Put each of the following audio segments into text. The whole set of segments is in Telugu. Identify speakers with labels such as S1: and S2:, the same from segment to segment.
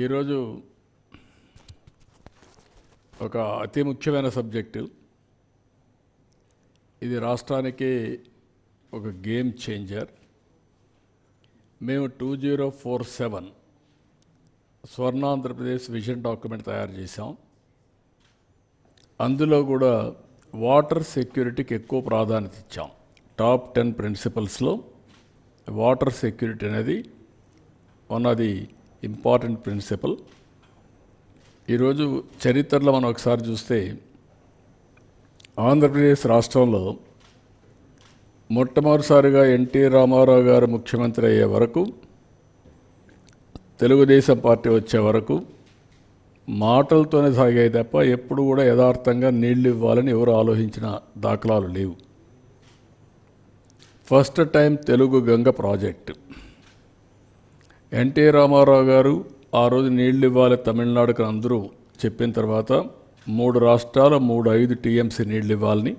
S1: ఈరోజు ఒక అతి ముఖ్యమైన సబ్జెక్టు. ఇది రాష్ట్రానికి ఒక గేమ్ చేంజర్. మేము 2047 స్వర్ణాంధ్రప్రదేశ్ విజన్ డాక్యుమెంట్ తయారు చేశాం. అందులో కూడా వాటర్ సెక్యూరిటీకి ఎక్కువ ప్రాధాన్యత ఇచ్చాం. టాప్ 10 ప్రిన్సిపల్స్లో వాటర్ సెక్యూరిటీ అనేది one of the important principle. ఈరోజు చరిత్రలో మనం ఒకసారి చూస్తే ఆంధ్రప్రదేశ్ రాష్ట్రంలో మొట్టమొదటిసారిగా ఎన్టీ రామారావు గారు ముఖ్యమంత్రి అయ్యే వరకు, తెలుగుదేశం పార్టీ వచ్చే వరకు మాటలతోనే సాగాయి తప్ప ఎప్పుడు కూడా యథార్థంగా నీళ్లు ఇవ్వాలని ఎవరు ఆలోచించిన దాఖలాలు లేవు. First time Telugu Ganga project N T Rama Rao గారు ఆ రోజు నీళ్లు ఇవ్వాలి తమిళనాడుకు అందరూ చెప్పిన తర్వాత 3 రాష్ట్రాలు 5 టీఎంసీ నీళ్లు ఇవ్వాలని,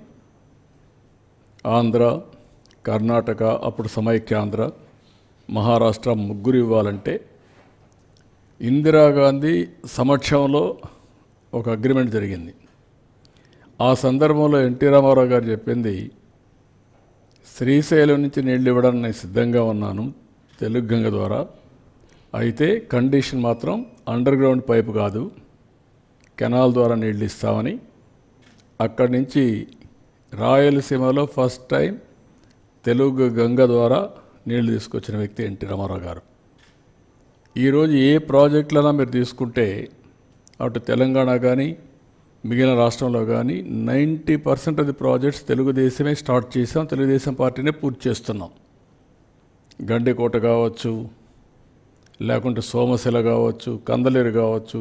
S1: ఆంధ్ర, కర్ణాటక, అప్పుడు సమైక్యాంధ్ర, మహారాష్ట్ర ముగ్గురు ఇవ్వాలంటే ఇందిరాగాంధీ సమక్షంలో ఒక అగ్రిమెంట్ జరిగింది. ఆ సందర్భంలో ఎన్టీ రామారావు గారు చెప్పింది, శ్రీశైలం నుంచి నీళ్లు ఇవ్వడానికి నేను సిద్ధంగా ఉన్నాను తెలుగు గంగ ద్వారా, అయితే కండిషన్ మాత్రం అండర్ గ్రౌండ్ పైపు కాదు, కెనాల్ ద్వారా నీళ్ళు ఇస్తామని. అక్కడి నుంచి రాయలసీమలో ఫస్ట్ టైం తెలుగు గంగ ద్వారా నీళ్లు తీసుకొచ్చిన వ్యక్తి ఎన్టీ రామారావు గారు. ఈరోజు ఏ ప్రాజెక్టులైనా మీరు తీసుకుంటే అటు తెలంగాణ కానీ మిగిలిన రాష్ట్రంలో కానీ 90% ఆఫ్ ది ప్రాజెక్ట్స్ తెలుగుదేశమే స్టార్ట్ చేసాం, తెలుగుదేశం పార్టీనే పూర్తి చేస్తున్నాం. గండికోట కావచ్చు, లేకుంటే సోమశిల కావచ్చు, కందలేరు కావచ్చు.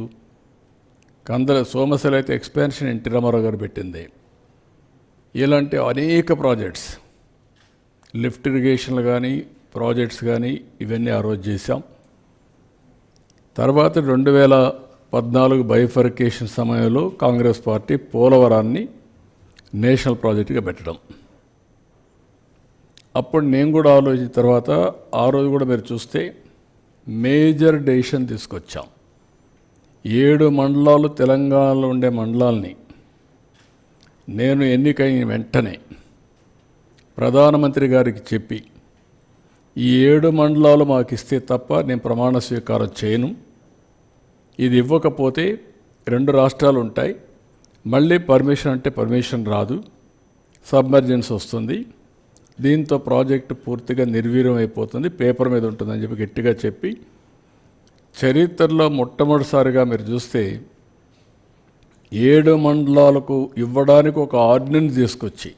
S1: సోమశిల అయితే ఎక్స్పాన్షన్ ఎన్టీ రామారావు గారు పెట్టింది. ఇలాంటి అనేక ప్రాజెక్ట్స్, లిఫ్ట్ ఇరిగేషన్లు కానీ ప్రాజెక్ట్స్ కానీ ఇవన్నీ ఆ రోజు చేశాం. తర్వాత 2014 బైఫర్కేషన్ సమయంలో కాంగ్రెస్ పార్టీ పోలవరాన్ని నేషనల్ ప్రాజెక్టుగా పెట్టడం. అప్పుడు నేను కూడా ఆలోచించిన తర్వాత ఆ రోజు కూడా మీరు చూస్తే మేజర్ డెసిషన్ తీసుకొచ్చాం. 7 మండలాలు తెలంగాణలో ఉండే మండలాల్ని నేను ఎన్నికైన వెంటనే ప్రధానమంత్రి గారికి చెప్పి, ఈ 7 మండలాలు మాకు ఇస్తే తప్ప నేను ప్రమాణ స్వీకారం చేయను, ఇది ఇవ్వకపోతే 2 రాష్ట్రాలు ఉంటాయి, మళ్ళీ పర్మిషన్ అంటే పర్మిషన్ రాదు, సబ్మర్జెన్స్ వస్తుంది, దీంతో ప్రాజెక్టు పూర్తిగా నిర్వీర్యం అయిపోతుంది, పేపర్ మీద ఉంటుందని చెప్పి గట్టిగా చెప్పి, చరిత్రలో మొట్టమొదటిసారిగా మీరు చూస్తే 7 మండలాలకు ఇవ్వడానికి ఒక ఆర్డినెన్స్ తీసుకొచ్చి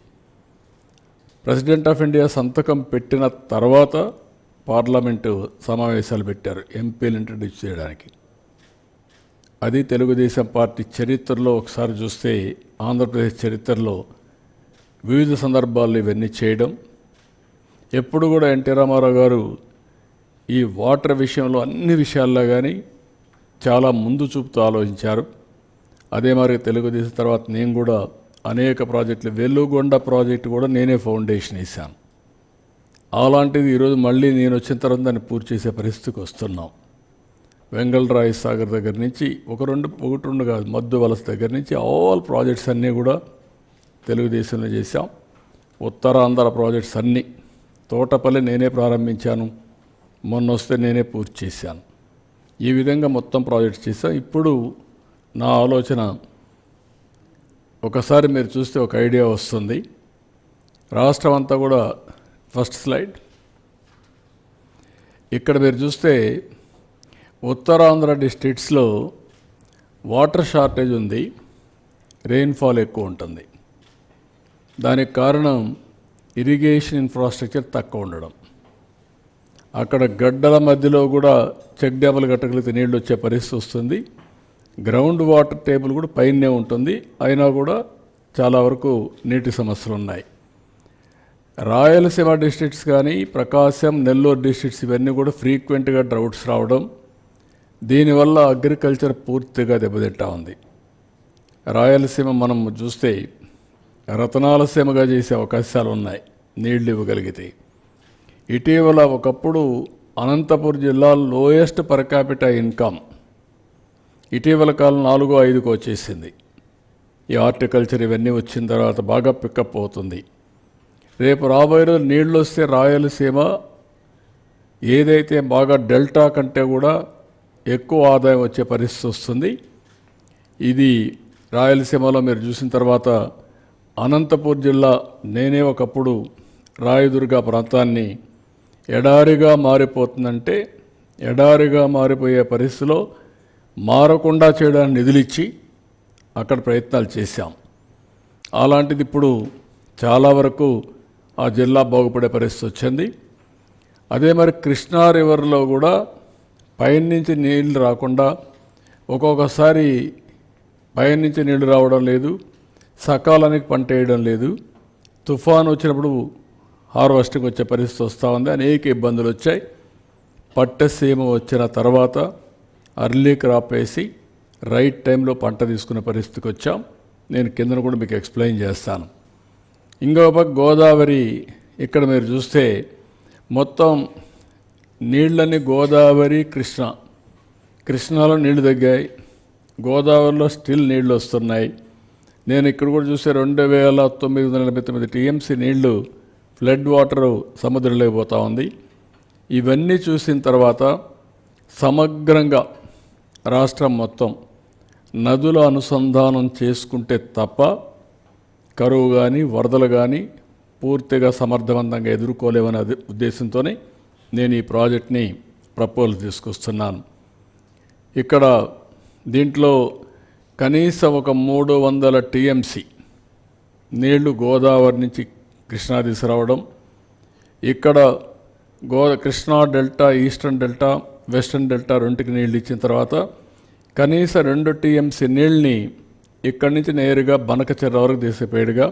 S1: ప్రెసిడెంట్ ఆఫ్ ఇండియా సంతకం పెట్టిన తర్వాత పార్లమెంటు సమావేశాలు పెట్టారు ఎంపీలు ఇంట్రడ్యూస్ చేయడానికి. అది తెలుగుదేశం పార్టీ చరిత్రలో ఒకసారి చూస్తే, ఆంధ్రప్రదేశ్ చరిత్రలో వివిధ సందర్భాల్లో ఇవన్నీ చేయడం. ఎప్పుడు కూడా ఎన్టీ రామారావు గారు ఈ వాటర్ విషయంలో అన్ని విషయాల్లో కానీ చాలా ముందు చూపుతూ ఆలోచించారు. అదే మరి తెలుగుదేశం తర్వాత నేను కూడా అనేక ప్రాజెక్టులు, వెలుగొండ ప్రాజెక్టు కూడా నేనే ఫౌండేషన్ వేశాను. అలాంటిది ఈరోజు మళ్ళీ నేను వచ్చిన తర్వాత దాన్ని పూర్తి చేసే పరిస్థితికి వస్తున్నాం. వెంగళరాయ సాగర్ దగ్గర నుంచి ఒకటి రెండు కాదు, మద్దు వలస దగ్గర నుంచి ఆల్ ప్రాజెక్ట్స్ అన్నీ కూడా తెలుగుదేశంలో చేశాం. ఉత్తరాంధ్ర ప్రాజెక్ట్స్ అన్నీ, తోటపల్లి నేనే ప్రారంభించాను, మొన్న వస్తే నేనే పూర్తి చేశాను. ఈ విధంగా మొత్తం ప్రాజెక్ట్స్ చేశాం. ఇప్పుడు నా ఆలోచన, ఒకసారి మీరు చూస్తే ఒక ఐడియా వస్తుంది. రాష్ట్రం అంతా కూడా, ఫస్ట్ స్లైడ్, ఇక్కడ మీరు చూస్తే ఉత్తరాంధ్ర డిస్ట్రిక్ట్స్లో వాటర్ షార్టేజ్ ఉంది, రెయిన్ఫాల్ ఎక్కువ ఉంటుంది. దానికి కారణం ఇరిగేషన్ ఇన్ఫ్రాస్ట్రక్చర్ తక్కువ ఉండడం. అక్కడ గడ్డల మధ్యలో కూడా చెక్ డ్యాములు కట్టగలిగితే నీళ్ళు వచ్చే పరిస్థితి వస్తుంది. గ్రౌండ్ వాటర్ టేబుల్ కూడా పైనే ఉంటుంది, అయినా కూడా చాలా వరకు నీటి సమస్యలు ఉన్నాయి. రాయలసీమ డిస్ట్రిక్ట్స్ కానీ ప్రకాశం, నెల్లూరు డిస్ట్రిక్ట్స్ ఇవన్నీ కూడా ఫ్రీక్వెంట్గా డ్రౌట్స్ రావడం, దీనివల్ల అగ్రికల్చర్ పూర్తిగా దెబ్బతింటా ఉంది. రాయలసీమ మనం చూస్తే రతనాల సీమగా చేసే అవకాశాలు ఉన్నాయి నీళ్లు ఇవ్వగలిగితే. ఇటీవల ఒకప్పుడు అనంతపురం జిల్లా లోయెస్ట్ పర్ క్యాపిటల్ ఇన్కమ్ ఇటీవల కాలం 4-5కు వచ్చేసింది. ఈ హార్టికల్చర్ ఇవన్నీ వచ్చిన తర్వాత బాగా పికప్ అవుతుంది. రేపు రాబోయే రోజు నీళ్ళు వస్తే రాయలసీమ ఏదైతే బాగా డెల్టా కంటే కూడా ఎక్కువ ఆదాయం వచ్చే పరిస్థితి వస్తుంది. ఇది రాయలసీమలో మీరు చూసిన తర్వాత అనంతపూర్ జిల్లా, నేనే ఒకప్పుడు రాయదుర్గ ప్రాంతాన్ని ఎడారిగా మారిపోతుందంటే ఎడారిగా మారిపోయే పరిస్థితిలో మారకుండా చేయడానికి నిధులిచ్చి అక్కడ ప్రయత్నాలు చేశాం. అలాంటిది ఇప్పుడు చాలా వరకు ఆ జిల్లా బాగుపడే పరిస్థితి వచ్చింది. అదే మరి కృష్ణా రివర్లో కూడా పైనుంచి నీళ్ళు రాకుండా ఒక్కొక్కసారి పైనుంచి నీళ్లు రావడం లేదు, సకాలానికి పంట వేయడం లేదు, తుఫాను వచ్చినప్పుడు హార్వెస్టింగ్ వచ్చే పరిస్థితి వస్తూ ఉంది. అనేక ఇబ్బందులు వచ్చాయి. పట్టసీమ వచ్చిన తర్వాత అర్లీ క్రాప్ వేసి రైట్ టైంలో పంట తీసుకునే పరిస్థితికి వచ్చాం. నేను కిందను కూడా మీకు ఎక్స్ప్లెయిన్ చేస్తాను. ఇంకో పక్క గోదావరి, ఇక్కడ మీరు చూస్తే మొత్తం నీళ్ళని గోదావరి కృష్ణాలో నీళ్లు తగ్గాయి, గోదావరిలో స్టిల్ నీళ్లు వస్తున్నాయి. నేను ఇక్కడ కూడా చూస్తే 2989 టీఎంసీ నీళ్లు ఫ్లడ్ వాటరు సముద్రంలోకి పోతూ ఉంది. ఇవన్నీ చూసిన తర్వాత సమగ్రంగా రాష్ట్రం మొత్తం నదుల అనుసంధానం చేసుకుంటే తప్ప కరువు కానీ వరదలు కానీ పూర్తిగా సమర్థవంతంగా ఎదుర్కోలేవనే ఉద్దేశంతోనే నేను ఈ ప్రాజెక్ట్ని ప్రపోజల్ తీసుకొస్తున్నాను. ఇక్కడ దీంట్లో కనీసం ఒక 300 టీఎంసీ నీళ్లు గోదావరి నుంచి కృష్ణా తీసుకురావడం, ఇక్కడ Krishna delta, eastern delta, western delta రెండుకి నీళ్ళు ఇచ్చిన తర్వాత కనీసం 2 టీఎంసీ నీళ్ళని ఇక్కడి నుంచి నేరుగా బనకచెర్ల వరకు తీసిపోయేడుగా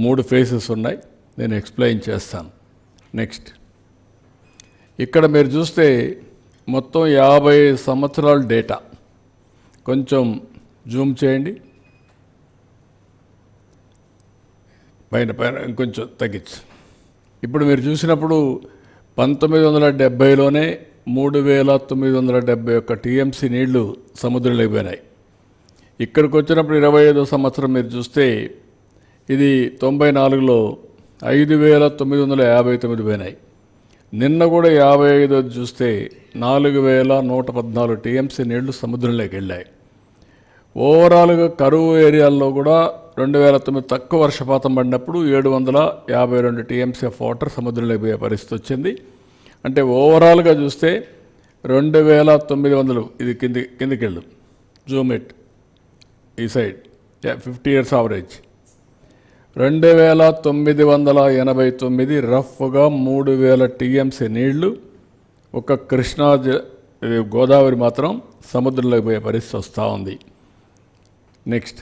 S1: 3 ఫేసెస్ ఉన్నాయి. నేను ఎక్స్ప్లెయిన్ చేస్తాను. నెక్స్ట్, ఇక్కడ మీరు చూస్తే మొత్తం 50 సంవత్సరాల డేటా. కొంచెం జూమ్ చేయండి, పైన ఇంకొంచెం తగ్గించు. ఇప్పుడు మీరు చూసినప్పుడు 1970లోనే 3971 టీఎంసీ నీళ్లు సముద్రంలోకి పోయినాయి. ఇక్కడికి వచ్చినప్పుడు 25వ సంవత్సరం మీరు చూస్తే ఇది 94లో 5959 పోయినాయి. నిన్న కూడా 55 చూస్తే 4114 టీఎంసీ నీళ్లు సముద్రంలోకి వెళ్ళాయి. ఓవరాల్గా కరువు ఏరియాల్లో కూడా 2009 తక్కువ వర్షపాతం పడినప్పుడు 752 టీఎంసీ ఆఫ్ వాటర్ సముద్రంలోకి పోయే పరిస్థితి వచ్చింది. అంటే ఓవరాల్గా చూస్తే 2900, ఇది కిందికి వెళ్ళు, జూమ్ ఇట్ ఈ సైడ్, 50 years యావరేజ్ 2989 రఫ్గా 3000 టీఎంసీ నీళ్లు ఒక కృష్ణా గోదావరి మాత్రం సముద్రంలోకి పోయే పరిస్థితి వస్తూ ఉంది. నెక్స్ట్,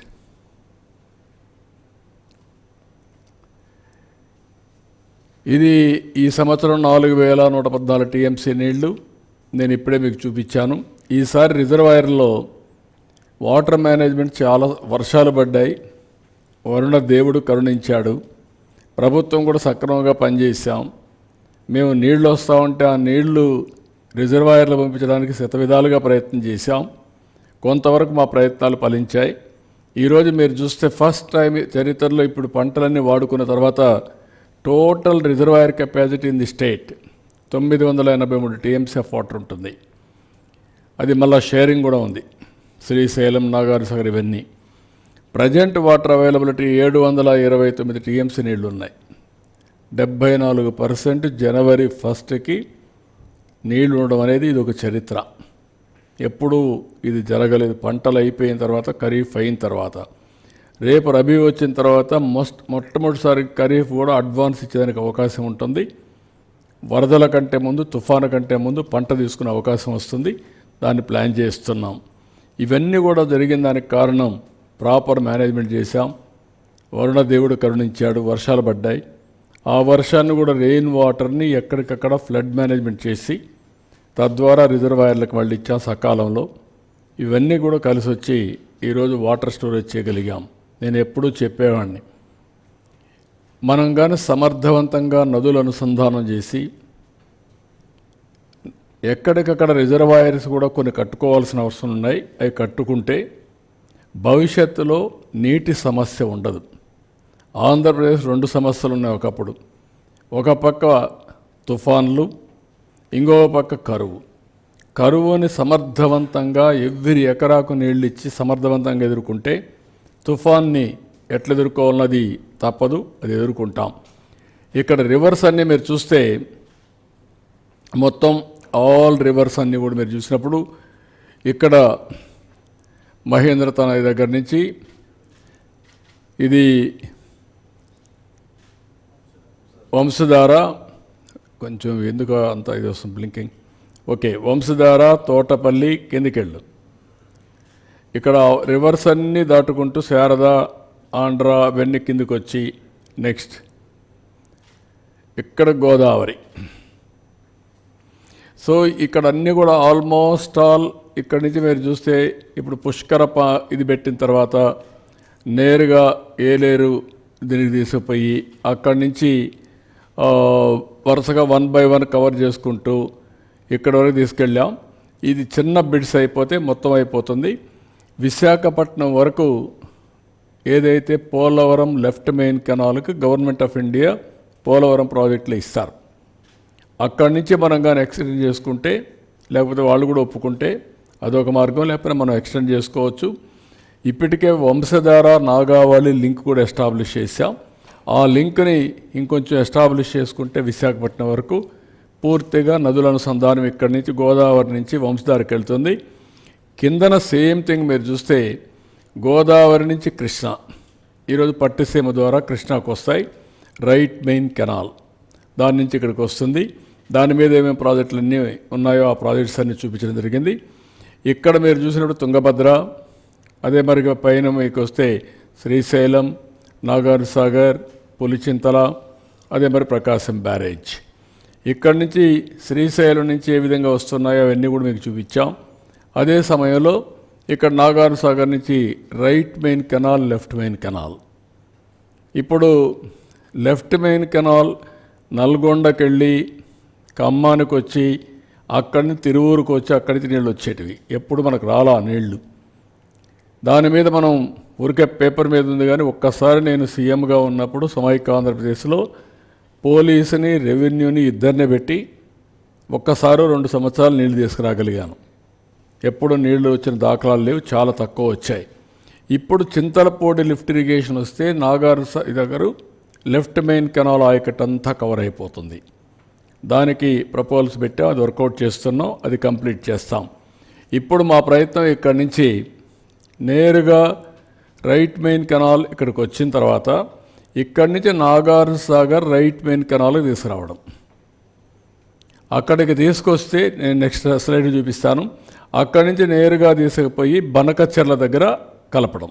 S1: ఇది ఈ సంవత్సరం 4114 టీఎంసీ నీళ్లు నేను ఇప్పుడే మీకు చూపించాను. ఈసారి రిజర్వాయర్లో వాటర్ మేనేజ్మెంట్ చాలా వర్షాలు పడ్డాయి, వరుణ దేవుడు కరుణించాడు, ప్రభుత్వం కూడా సక్రమంగా పనిచేసాం. మేము నీళ్లు వస్తూ ఉంటే ఆ నీళ్లు రిజర్వాయర్లు పంపించడానికి శతవిధాలుగా ప్రయత్నం చేశాం. కొంతవరకు మా ప్రయత్నాలు ఫలించాయి. ఈరోజు మీరు చూస్తే ఫస్ట్ టైం చరిత్రలో ఇప్పుడు పంటలన్నీ వాడుకున్న తర్వాత total reservoir capacity in the state 983 TMC of water ఉంటుంది. అది మళ్ళీ షేరింగ్ కూడా ఉంది, శ్రీశైలం, నాగార్జునసాగర్ ఇవన్నీ. ప్రజెంట్ వాటర్ అవైలబిలిటీ 729 టీఎంసీ నీళ్లు ఉన్నాయి. 74% జనవరి 1కి నీళ్లు ఉండడం అనేది ఇది ఒక చరిత్ర. ఎప్పుడూ ఇది జరగలేదు. పంటలు అయిపోయిన తర్వాత, ఖరీఫ్ అయిన తర్వాత, రేపు రబీ వచ్చిన తర్వాత మొట్టమొదటిసారి ఖరీఫ్ కూడా అడ్వాన్స్ ఇచ్చేదానికి అవకాశం ఉంటుంది. వరదల కంటే ముందు, తుఫాను కంటే ముందు పంట తీసుకునే అవకాశం వస్తుంది. దాన్ని ప్లాన్ చేస్తున్నాం. ఇవన్నీ కూడా జరిగిన దానికి కారణం ప్రాపర్ మేనేజ్మెంట్ చేశాం. వరుణ దేవుడు కరుణించాడు, వర్షాలు పడ్డాయి. ఆ వర్షాన్ని కూడా రెయిన్ వాటర్ని ఎక్కడికక్కడ ఫ్లడ్ మేనేజ్మెంట్ చేసి తద్వారా రిజర్వాయర్లకు మళ్ళీ ఇచ్చాం సకాలంలో. ఇవన్నీ కూడా కలిసి వచ్చి ఈరోజు వాటర్ స్టోరేజ్ చేయగలిగాం. నేను ఎప్పుడూ చెప్పేవాడిని, మనం కానీ సమర్థవంతంగా నదులు అనుసంధానం చేసి ఎక్కడికక్కడ రిజర్వాయర్స్ కూడా కొన్ని కట్టుకోవాల్సిన అవసరం ఉన్నాయి. అవి కట్టుకుంటే భవిష్యత్తులో నీటి సమస్య ఉండదు. ఆంధ్రప్రదేశ్ 2 సమస్యలు ఉన్నాయి ఒకప్పుడు. ఒక పక్క తుఫాన్లు, ఇంకో పక్క కరువు. కరువుని సమర్థవంతంగా ఎవ్రీ ఎకరాకు నీళ్ళు ఇచ్చి సమర్థవంతంగా ఎదుర్కొంటే తుఫాన్ని ఎట్లా ఎదుర్కోవాలన్నది తప్పదు, అది ఎదుర్కొంటాం. ఇక్కడ రివర్స్ అన్నీ మీరు చూస్తే మొత్తం ఆల్ రివర్స్ అన్నీ కూడా మీరు చూసినప్పుడు ఇక్కడ మహేంద్ర తనది దగ్గర నుంచి ఇది వంశధార, కొంచెం ఎందుకు అంత ఇది వస్తుంది బ్లింకింగ్, ఓకే, వంశధార, తోటపల్లి, కిందికెళ్ళు. ఇక్కడ రివర్స్ అన్నీ దాటుకుంటూ శారద, ఆంధ్ర అవన్నీ కిందికి వచ్చి నెక్స్ట్ ఇక్కడ గోదావరి. సో ఇక్కడ అన్నీ కూడా ఆల్మోస్ట్ ఆల్ ఇక్కడి నుంచి మీరు చూస్తే ఇప్పుడు పుష్కర ఇది పెట్టిన తర్వాత నేరుగా ఏలేరు దీనికి తీసుకుపోయి అక్కడి నుంచి వరుసగా 1 by 1 కవర్ చేసుకుంటూ ఇక్కడ వరకు తీసుకెళ్ళాం. ఇది చిన్న బిడ్స్ అయిపోతే మొత్తం అయిపోతుంది. విశాఖపట్నం వరకు ఏదైతే పోలవరం లెఫ్ట్ మెయిన్ కెనాల్కి గవర్నమెంట్ ఆఫ్ ఇండియా పోలవరం ప్రాజెక్టులు ఇస్తారు. అక్కడి నుంచి మనం కానీ ఎక్స్టెండ్ చేసుకుంటే, లేకపోతే వాళ్ళు కూడా ఒప్పుకుంటే అదొక మార్గం, లేకపోతే మనం ఎక్స్టెండ్ చేసుకోవచ్చు. ఇప్పటికే వంశధార నాగావళి లింక్ కూడా ఎస్టాబ్లిష్ చేశాం. ఆ లింక్ని ఇంకొంచెం ఎస్టాబ్లిష్ చేసుకుంటే విశాఖపట్నం వరకు పూర్తిగా నదుల అనుసంధానం ఇక్కడి నుంచి గోదావరి నుంచి వంశధారకి వెళ్తుంది. కిందన సేమ్ థింగ్ మీరు చూస్తే గోదావరి నుంచి కృష్ణ, ఈరోజు పట్టిసీమ ద్వారా కృష్ణాకు వస్తాయి. రైట్ మెయిన్ కెనాల్ దాని నుంచి ఇక్కడికి వస్తుంది. దాని మీద ఏమేమి ప్రాజెక్టులు అన్నీ ఉన్నాయో ఆ ప్రాజెక్ట్స్ అన్నీ చూపించడం జరిగింది. ఇక్కడ మీరు చూసినప్పుడు తుంగభద్ర, అదే మరి పైన మీకు వస్తే శ్రీశైలం, నాగార్జున సాగర్, పులిచింతల, అదే మరి ప్రకాశం బ్యారేజ్. ఇక్కడి నుంచి శ్రీశైలం నుంచి ఏ విధంగా వస్తున్నాయో అవన్నీ కూడా మీకు చూపించాం. అదే సమయంలో ఇక్కడ నాగార్జున సాగర్ నుంచి right main canal, left main canal. ఇప్పుడు లెఫ్ట్ మెయిన్ కెనాల్ నల్గొండకి వెళ్ళి ఖమ్మానికి వచ్చి అక్కడి నుంచి తిరువూరుకు వచ్చి అక్కడి నుంచి నీళ్ళు వచ్చేటివి. ఎప్పుడు మనకు రాలా నీళ్లు. దాని మీద మనం ఊరికే పేపర్ మీద ఉంది. కానీ ఒక్కసారి నేను సీఎంగా ఉన్నప్పుడు సమైక్య ఆంధ్రప్రదేశ్లో పోలీసుని, రెవెన్యూని ఇద్దరిని పెట్టి ఒక్కసారి 2 సంవత్సరాలు నీళ్లు తీసుకురాగలిగాను. ఎప్పుడు నీళ్లు వచ్చిన దాఖలాలు లేవు, చాలా తక్కువ వచ్చాయి. ఇప్పుడు చింతలపూడి లిఫ్ట్ ఇరిగేషన్ వస్తే నాగార్జున దగ్గర లెఫ్ట్ మెయిన్ కెనాల్ ఆయకట్ అంతా కవర్ అయిపోతుంది. దానికి ప్రపోజల్స్ పెట్టాం, అది వర్కౌట్ చేస్తున్నాం, అది కంప్లీట్ చేస్తాం. ఇప్పుడు మా ప్రయత్నం ఇక్కడి నుంచి నేరుగా రైట్ మెయిన్ కెనాల్ ఇక్కడికి వచ్చిన తర్వాత ఇక్కడి నుంచి నాగార్జున సాగర్ రైట్ మెయిన్ కెనాల్కి తీసుకురావడం. అక్కడికి తీసుకొస్తే నేను నెక్స్ట్ స్లైడ్ చూపిస్తాను. అక్కడి నుంచి నేరుగా తీసుకుపోయి బనకచెర్ల దగ్గర కలపడం.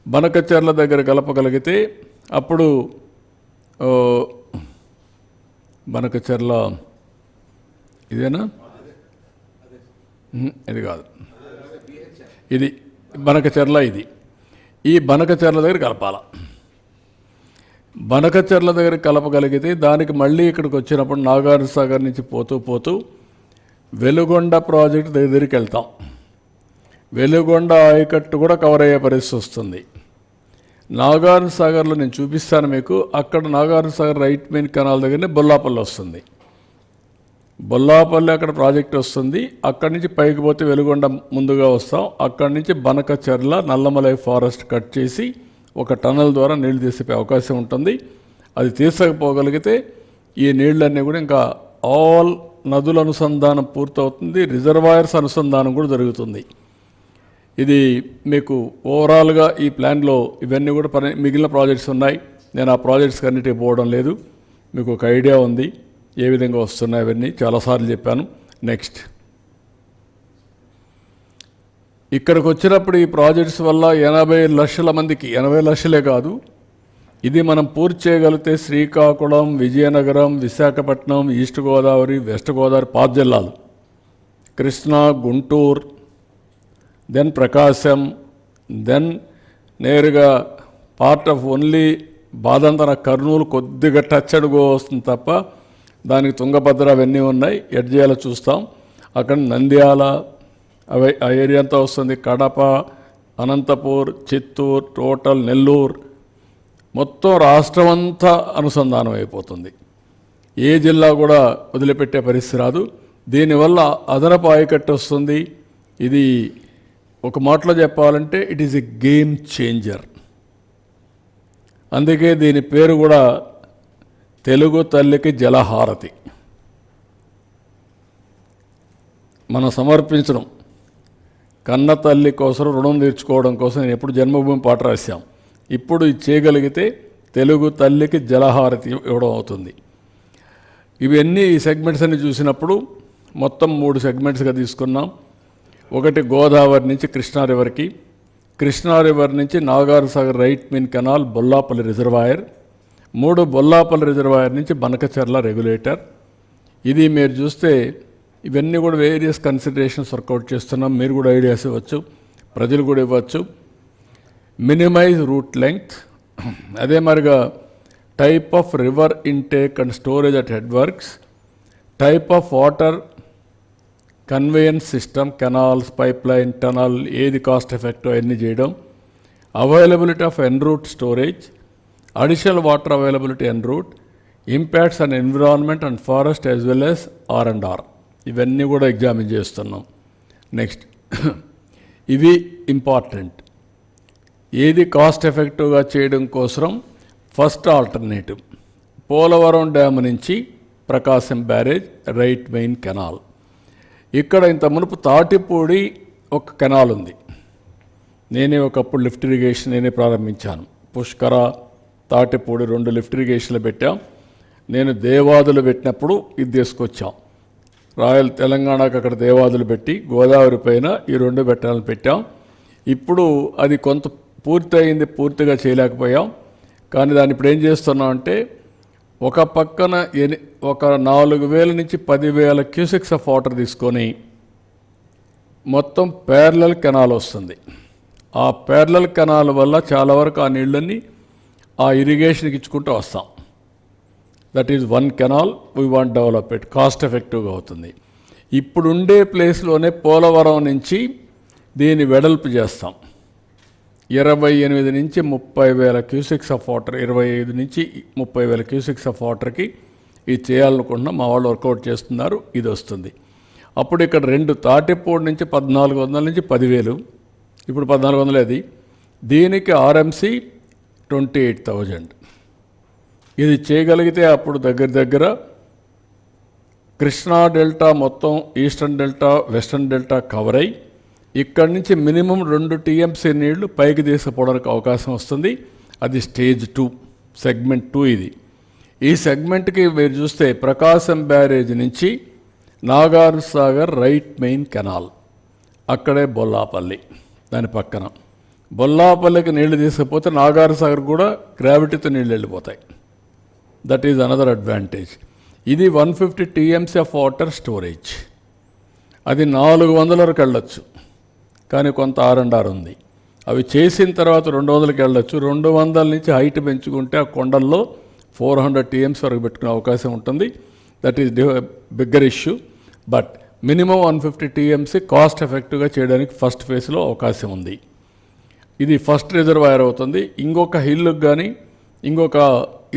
S1: బనకచెర్ల దగ్గర కలపగలిగితే అప్పుడు బనకచెర్ల ఇదేనా, ఇది కాదు, ఇది బనకచెర్ల. ఇది ఈ బనకచెర్ల దగ్గర కలపాల. బనకచెర్ల దగ్గర కలపగలిగితే దానికి మళ్ళీ ఇక్కడికి వచ్చినప్పుడు నాగార్జున సాగర్ నుంచి పోతూ పోతూ వెలుగొండ ప్రాజెక్టు దగ్గరికి వెళ్తాం. వెలుగొండ ఆయకట్టు కూడా కవర్ అయ్యే పరిస్థితి వస్తుంది. నాగార్జున సాగర్లో నేను చూపిస్తాను మీకు. అక్కడ Nagarjuna Sagar right main canal దగ్గరనే బొల్లాపల్లి వస్తుంది. బొల్లాపల్లి అక్కడ ప్రాజెక్ట్ వస్తుంది. అక్కడి నుంచి పైకి పోతే వెలుగొండ ముందుగా వస్తాం. అక్కడి నుంచి బనకచెర్ల, నల్లమలై ఫారెస్ట్ కట్ చేసి ఒక టన్నల్ ద్వారా నీళ్లు తీసే అవకాశం ఉంటుంది. అది తీసకపోగలిగితే ఈ నీళ్ళన్నీ కూడా ఇంకా ఆల్ నదుల అనుసంధానం పూర్తవుతుంది. రిజర్వాయర్స్ అనుసంధానం కూడా జరుగుతుంది. ఇది మీకు ఓవరాల్గా ఈ ప్లాన్లో ఇవన్నీ కూడా మిగిలిన ప్రాజెక్ట్స్ ఉన్నాయి. నేను ఆ ప్రాజెక్ట్స్కి అన్నిటికీ పోవడం లేదు. మీకు ఒక ఐడియా ఉంది ఏ విధంగా వస్తున్నాయి అవన్నీ చాలాసార్లు చెప్పాను. నెక్స్ట్ ఇక్కడికి వచ్చినప్పుడు ఈ ప్రాజెక్ట్స్ వల్ల 80 లక్షల మందికి, 80 లక్షలే కాదు, ఇది మనం పూర్తి చేయగలిగితే శ్రీకాకుళం, విజయనగరం, విశాఖపట్నం, ఈస్ట్ గోదావరి, వెస్ట్ గోదావరి 5 జిల్లాలు, కృష్ణా, గుంటూరు, దెన్ ప్రకాశం, దెన్ నేరుగా పార్ట్ ఆఫ్ ఓన్లీ బాదంతన కర్నూలు కొద్దిగా టచ్ అడుగు వస్తుంది తప్ప దానికి తుంగభద్ర అవన్నీ ఉన్నాయి. ఎడ్ చేయాలో చూస్తాం. అక్కడ నంద్యాల ఆ ఏరియా అంతా వస్తుంది, కడప, అనంతపూర్, చిత్తూరు, టోటల్ నెల్లూరు, మొత్తం రాష్ట్రం అంతా అనుసంధానం అయిపోతుంది. ఏ జిల్లా కూడా వదిలిపెట్టే పరిస్థితి రాదు. దీనివల్ల అదనపు ఆయకట్టు వస్తుంది. ఇది ఒక మాటలో చెప్పాలంటే it is a game changer. అందుకే దీని పేరు కూడా తెలుగు తల్లికి జలహారతి. మనం సమర్పించడం కన్న తల్లి కోసం రుణం తీర్చుకోవడం కోసం నేను ఎప్పుడు జన్మభూమి పాట రాశాం. ఇప్పుడు ఇది చేయగలిగితే తెలుగు తల్లికి జలహారతి ఇవ్వడం అవుతుంది. ఇవన్నీ ఈ సెగ్మెంట్స్ అన్ని చూసినప్పుడు మొత్తం 3 సెగ్మెంట్స్గా తీసుకున్నాం. ఒకటి గోదావరి నుంచి కృష్ణా రివర్కి, కృష్ణా రివర్ నుంచి Nagarjunasagar right main canal Bollapalli reservoir, 3 Bollapalli reservoir నుంచి బనకచర్ల రెగ్యులేటర్. ఇది మీరు చూస్తే ఇవన్నీ కూడా వేరియస్ కన్సిడరేషన్స్ వర్కౌట్ చేస్తున్నాం. మీరు కూడా ఐడియాస్ ఇవ్వచ్చు, ప్రజలు కూడా ఇవ్వచ్చు. మినిమైజ్ రూట్ లెంగ్త్, అదే మరిగా type of river intake and storage at head works, type of water conveyance system, canals, pipe line, tunnel, ఏది కాస్ట్ ఎఫెక్టివ్ అన్నీ చేయడం, availability of en route storage, additional water availability en route, impacts on environment and forest as well as R&R, ఇవన్నీ కూడా ఎగ్జామిన్ చేస్తున్నాం. నెక్స్ట్ ఇవి ఇంపార్టెంట్. ఏది కాస్ట్ ఎఫెక్టివ్గా చేయడం కోసం ఫస్ట్ ఆల్టర్నేటివ్ పోలవరం డ్యామ్ నుంచి ప్రకాశం బ్యారేజ్ రైట్ మెయిన్ కెనాల్. ఇక్కడ ఇంత మునుపు తాటిపూడి ఒక కెనాల్ ఉంది. నేనే ఒకప్పుడు లిఫ్ట్ ఇరిగేషన్ నేనే ప్రారంభించాను. పుష్కర, తాటిపూడి 2 లిఫ్ట్ ఇరిగేషన్లు పెట్టాం. నేను దేవాదులు పెట్టినప్పుడు ఇది తీసుకొచ్చాం. రాయల్ తెలంగాణకు అక్కడ దేవాదులు పెట్టి గోదావరి పైన ఈ 2 పెట్టాలని పెట్టాం. ఇప్పుడు అది కొంత పూర్తి అయింది, పూర్తిగా చేయలేకపోయాం. కానీ దాన్ని ఇప్పుడు ఏం చేస్తున్నాం అంటే ఒక పక్కన ఒక 4,000 నుంచి 10,000 క్యూసెక్స్ ఆఫ్ వాటర్ తీసుకొని మొత్తం ప్యారలల్ కెనాల్ వస్తుంది. ఆ ప్యారలల్ కెనాల్ వల్ల చాలా వరకు ఆ నీళ్ళని ఆ ఇరిగేషన్కి ఇచ్చుకుంటూ వస్తాం. That is 1 canal we want develop it, cost ఎఫెక్టివ్గా అవుతుంది. ఇప్పుడుండే ప్లేస్లోనే పోలవరం నుంచి దీన్ని వెడల్పు చేస్తాం. 28 నుంచి 30,000 క్యూసెక్స్ ఆఫ్ వాటర్, 25 నుంచి 30,000 క్యూసెక్స్ ఆఫ్ వాటర్కి ఇది చేయాలనుకుంటున్నాం. మా వాళ్ళు వర్కౌట్ చేస్తున్నారు, ఇది వస్తుంది. అప్పుడు ఇక్కడ 2 తాటిపూడి నుంచి 1,400 నుంచి 10,000, ఇప్పుడు 1,400 అది. దీనికి RMC 28,000. ఇది చేయగలిగితే అప్పుడు దగ్గర కృష్ణా డెల్టా మొత్తం eastern delta western delta cover అయ్యి ఇక్కడి నుంచి మినిమం 2 TMC నీళ్లు పైకి తీసుకుపోవడానికి అవకాశం వస్తుంది. అది స్టేజ్ 2 సెగ్మెంట్ 2 ఇది. ఈ సెగ్మెంట్కి మీరు చూస్తే ప్రకాశం బ్యారేజ్ నుంచి నాగార్జునసాగర్ రైట్ మెయిన్ కెనాల్, అక్కడే బొల్లాపల్లి, దాని పక్కన బొల్లాపల్లికి నీళ్లు తీసుకుపోతే నాగార్జునసాగర్ కూడా గ్రావిటీతో నీళ్ళు వెళ్ళిపోతాయి. That is another advantage. ఇది 150 TMC ఆఫ్ వాటర్ స్టోరేజ్. అది 400 వరకు వెళ్ళొచ్చు, కానీ కొంత R&R ఉంది. అవి చేసిన తర్వాత 200కి వెళ్ళొచ్చు. 200 నుంచి హైట్ పెంచుకుంటే ఆ కొండల్లో 400 TMC వరకు పెట్టుకునే అవకాశం ఉంటుంది. That is bigger issue. But minimum 150 TMC cost ఎఫెక్టివ్గా చేయడానికి ఫస్ట్ ఫేజ్లో అవకాశం ఉంది. ఇది ఫస్ట్ రిజర్వాయర్ అవుతుంది. ఇంకొక హిల్కి కానీ ఇంకొక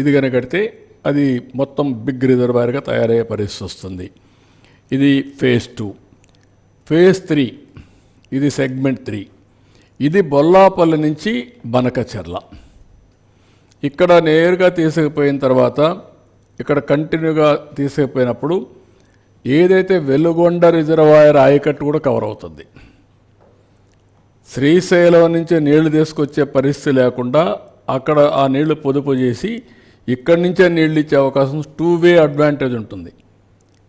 S1: ఇది కానీ కడితే అది మొత్తం బిగ్ రిజర్వాయర్గా తయారయ్యే పరిస్థితి వస్తుంది. ఇది ఫేజ్ 2. ఫేజ్ 3 ఇది సెగ్మెంట్ 3. ఇది బొల్లాపల్లి నుంచి బనకచర్ల. ఇక్కడ నేరుగా తీసుకుపోయిన తర్వాత ఇక్కడ కంటిన్యూగా తీసుకుపోయినప్పుడు ఏదైతే వెలుగొండ రిజర్వాయర్ ఆయకట్టు కూడా కవర్ అవుతుంది. శ్రీశైలం నుంచి నీళ్లు తీసుకొచ్చే పరిస్థితి లేకుండా అక్కడ ఆ నీళ్లు పొదుపు చేసి ఇక్కడి నుంచే నీళ్ళు ఇచ్చే అవకాశం 2-వే అడ్వాంటేజ్ ఉంటుంది.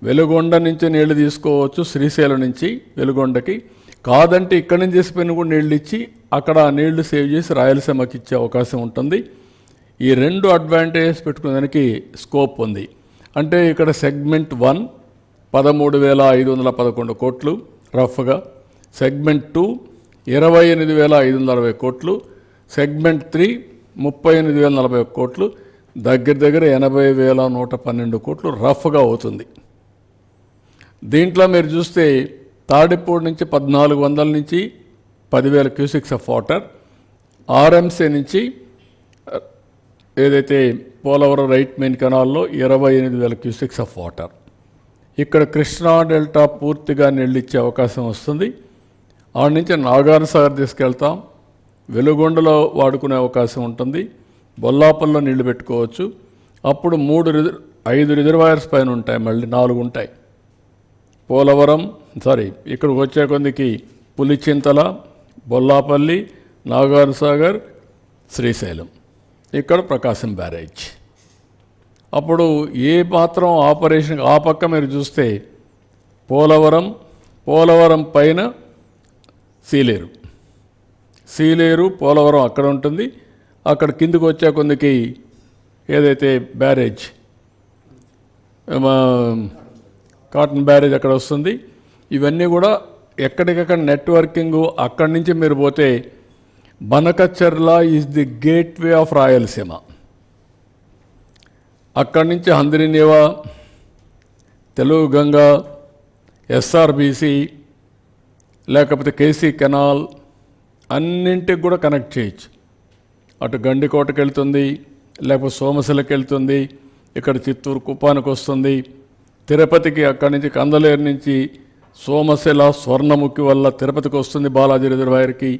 S1: వెలుగొండ నుంచి నీళ్లు తీసుకోవచ్చు శ్రీశైలం నుంచి వెలుగొండకి, కాదంటే ఇక్కడి నుంచి చేసిపోయిన కూడా నీళ్ళు ఇచ్చి అక్కడ ఆ నీళ్లు సేవ్ చేసి రాయలసీమకి ఇచ్చే అవకాశం ఉంటుంది. ఈ 2 అడ్వాంటేజెస్ పెట్టుకునేదానికి స్కోప్ ఉంది. అంటే ఇక్కడ సెగ్మెంట్ 1 13,511 కోట్లు రఫ్గా, సెగ్మెంట్ 2 28,560 కోట్లు, సెగ్మెంట్ 3 38,040 కోట్లు, దగ్గర 80,112 కోట్లు రఫ్గా అవుతుంది. దీంట్లో మీరు చూస్తే తాడిపూడి నుంచి 1400 నుంచి 10,000 క్యూసిక్స్ ఆఫ్ వాటర్, ఆర్ఎంసీ నుంచి ఏదైతే పోలవరం రైట్ మెయిన్ కెనాల్లో 28,000 క్యూసిక్స్ ఆఫ్ వాటర్. ఇక్కడ కృష్ణా డెల్టా పూర్తిగా నీళ్ళిచ్చే అవకాశం వస్తుంది. ఆడ నుంచి నాగార్జున సాగర్ తీసుకెళ్తాం, వెలుగొండలో వాడుకునే అవకాశం ఉంటుంది, బొల్లాపల్లో నీళ్లు పెట్టుకోవచ్చు. అప్పుడు 5 రిజర్వాయర్స్ పైన ఉంటాయి, మళ్ళీ 4 ఉంటాయి. పోలవరం ఇక్కడికి వచ్చే కొందికి పులిచింతల, బొల్లాపల్లి, నాగార్జున సాగర్, శ్రీశైలం, ఇక్కడ ప్రకాశం బ్యారేజ్. అప్పుడు ఏ మాత్రం ఆపరేషన్ ఆ పక్క మీరు చూస్తే పోలవరం పైన సీలేరు పోలవరం అక్కడ ఉంటుంది. అక్కడ కిందికి వచ్చే కొందికి ఏదైతే బ్యారేజ్ కాటన్ బ్యారేజ్ అక్కడ వస్తుంది. ఇవన్నీ కూడా ఎక్కడికక్కడ నెట్వర్కింగ్. అక్కడి నుంచి మీరు పోతే Banakacherla is the gateway of Rayalaseema. అక్కడి నుంచి హంద్రీనేవా, తెలుగు గంగా, ఎస్ఆర్బీసీ, లేకపోతే కేసీ కెనాల్ అన్నింటికి కూడా కనెక్ట్ చేయొచ్చు. అటు గండికోటకి వెళ్తుంది, లేకపోతే సోమశిలకి వెళ్తుంది, ఇక్కడ చిత్తూరు కుప్పానికి వస్తుంది, తిరుపతికి అక్కడి నుంచి కందలేరు నుంచి సోమశిల స్వర్ణముఖి వల్ల తిరుపతికి వస్తుంది బాలాజీ రిజర్వాయర్కి.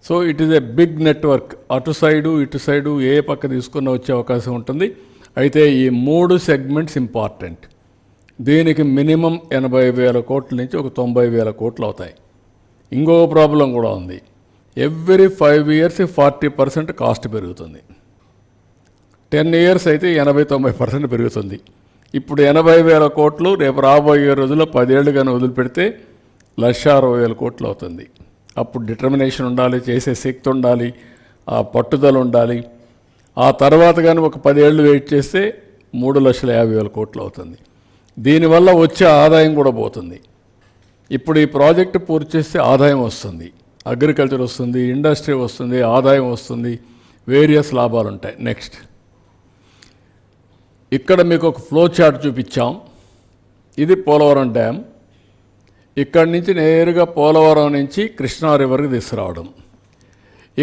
S1: So it is a big network. అటు సైడు ఇటు సైడు ఏ పక్క తీసుకున్న వచ్చే అవకాశం ఉంటుంది. అయితే ఈ 3 సెగ్మెంట్స్ ఇంపార్టెంట్. దీనికి మినిమం 80,000 కోట్ల నుంచి ఒక 90,000 కోట్లు అవుతాయి. ఇంకో ప్రాబ్లం కూడా ఉంది. ఎవ్రీ 5 ఇయర్స్ 40% కాస్ట్ పెరుగుతుంది. 10 ఇయర్స్ అయితే 80-90% పెరుగుతుంది. ఇప్పుడు 80,000 కోట్లు రేపు రాబోయే రోజుల్లో 10 ఏళ్ళు కానీ వదిలిపెడితే 1,60,000 కోట్లు అవుతుంది. అప్పుడు డిటర్మినేషన్ ఉండాలి, చేసే శక్తి ఉండాలి, ఆ పట్టుదల ఉండాలి. ఆ తర్వాత కానీ ఒక 10 ఏళ్ళు వెయిట్ చేస్తే 3,50,000 కోట్లు అవుతుంది. దీనివల్ల వచ్చే ఆదాయం కూడా పోతుంది. ఇప్పుడు ఈ ప్రాజెక్టు పూర్తి చేస్తే ఆదాయం వస్తుంది, అగ్రికల్చర్ వస్తుంది, ఇండస్ట్రీ వస్తుంది, ఆదాయం వస్తుంది, వేరియస్ లాభాలు ఉంటాయి. నెక్స్ట్ ఇక్కడ మీకు ఒక ఫ్లో చార్ట్ చూపించాం. ఇది పోలవరం డ్యామ్. ఇక్కడి నుంచి నేరుగా పోలవరం నుంచి కృష్ణా రివర్కి తీసుకురావడం.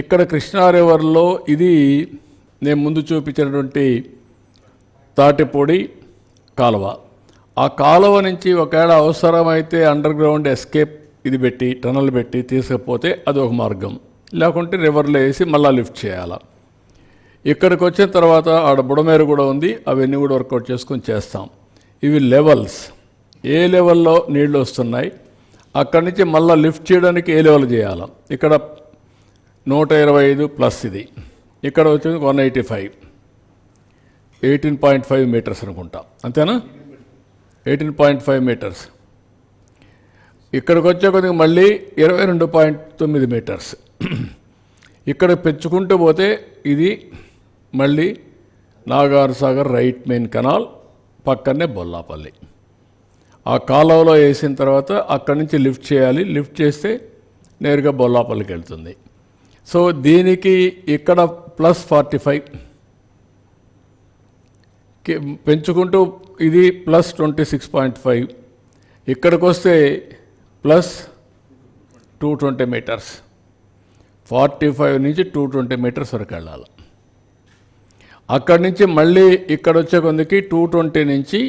S1: ఇక్కడ కృష్ణా రివర్లో ఇది నేను ముందు చూపించినటువంటి తాటిపూడి కాలువ. ఆ కాలువ నుంచి ఒకవేళ అవసరమైతే అండర్ గ్రౌండ్ ఎస్కేప్ ఇది పెట్టి టనల్ పెట్టి తీసుకపోతే అది ఒక మార్గం, లేకుంటే రివర్లో వేసి మళ్ళీ లిఫ్ట్ చేయాలి. ఇక్కడికి వచ్చిన తర్వాత ఆడ బుడమేరు కూడా ఉంది, అవన్నీ కూడా వర్కౌట్ చేసుకొని చేస్తాం. ఇవి లెవెల్స్, ఏ లెవెల్లో నీళ్లు వస్తున్నాయి, అక్కడి నుంచి మళ్ళీ లిఫ్ట్ చేయడానికి ఏ లెవెల్ చేయాలి. ఇక్కడ 125 ప్లస్ ఇది, ఇక్కడ వచ్చింది 185, 18.5 మీటర్స్ అనుకుంటా, అంతేనా? 18.5 మీటర్స్. ఇక్కడికి వచ్చే కొద్దిగా మళ్ళీ 22.9 మీటర్స్. ఇక్కడ పెంచుకుంటూ పోతే ఇది మళ్ళీ Nagarjuna Sagar right main canal పక్కనే బొల్లాపల్లి. ఆ కాలువలో వేసిన తర్వాత అక్కడి నుంచి లిఫ్ట్ చేయాలి. లిఫ్ట్ చేస్తే నేరుగా బొల్లాపల్లికి వెళ్తుంది. సో దీనికి ఇక్కడ ప్లస్ 45 పెంచుకుంటూ ఇది ప్లస్ 26.5, ఇక్కడికి వస్తే ప్లస్ 220 మీటర్స్, 45 నుంచి 220 మీటర్స్ వరకు వెళ్ళాలి. అక్కడి నుంచి మళ్ళీ ఇక్కడ వచ్చే కొందికి 220 నుంచి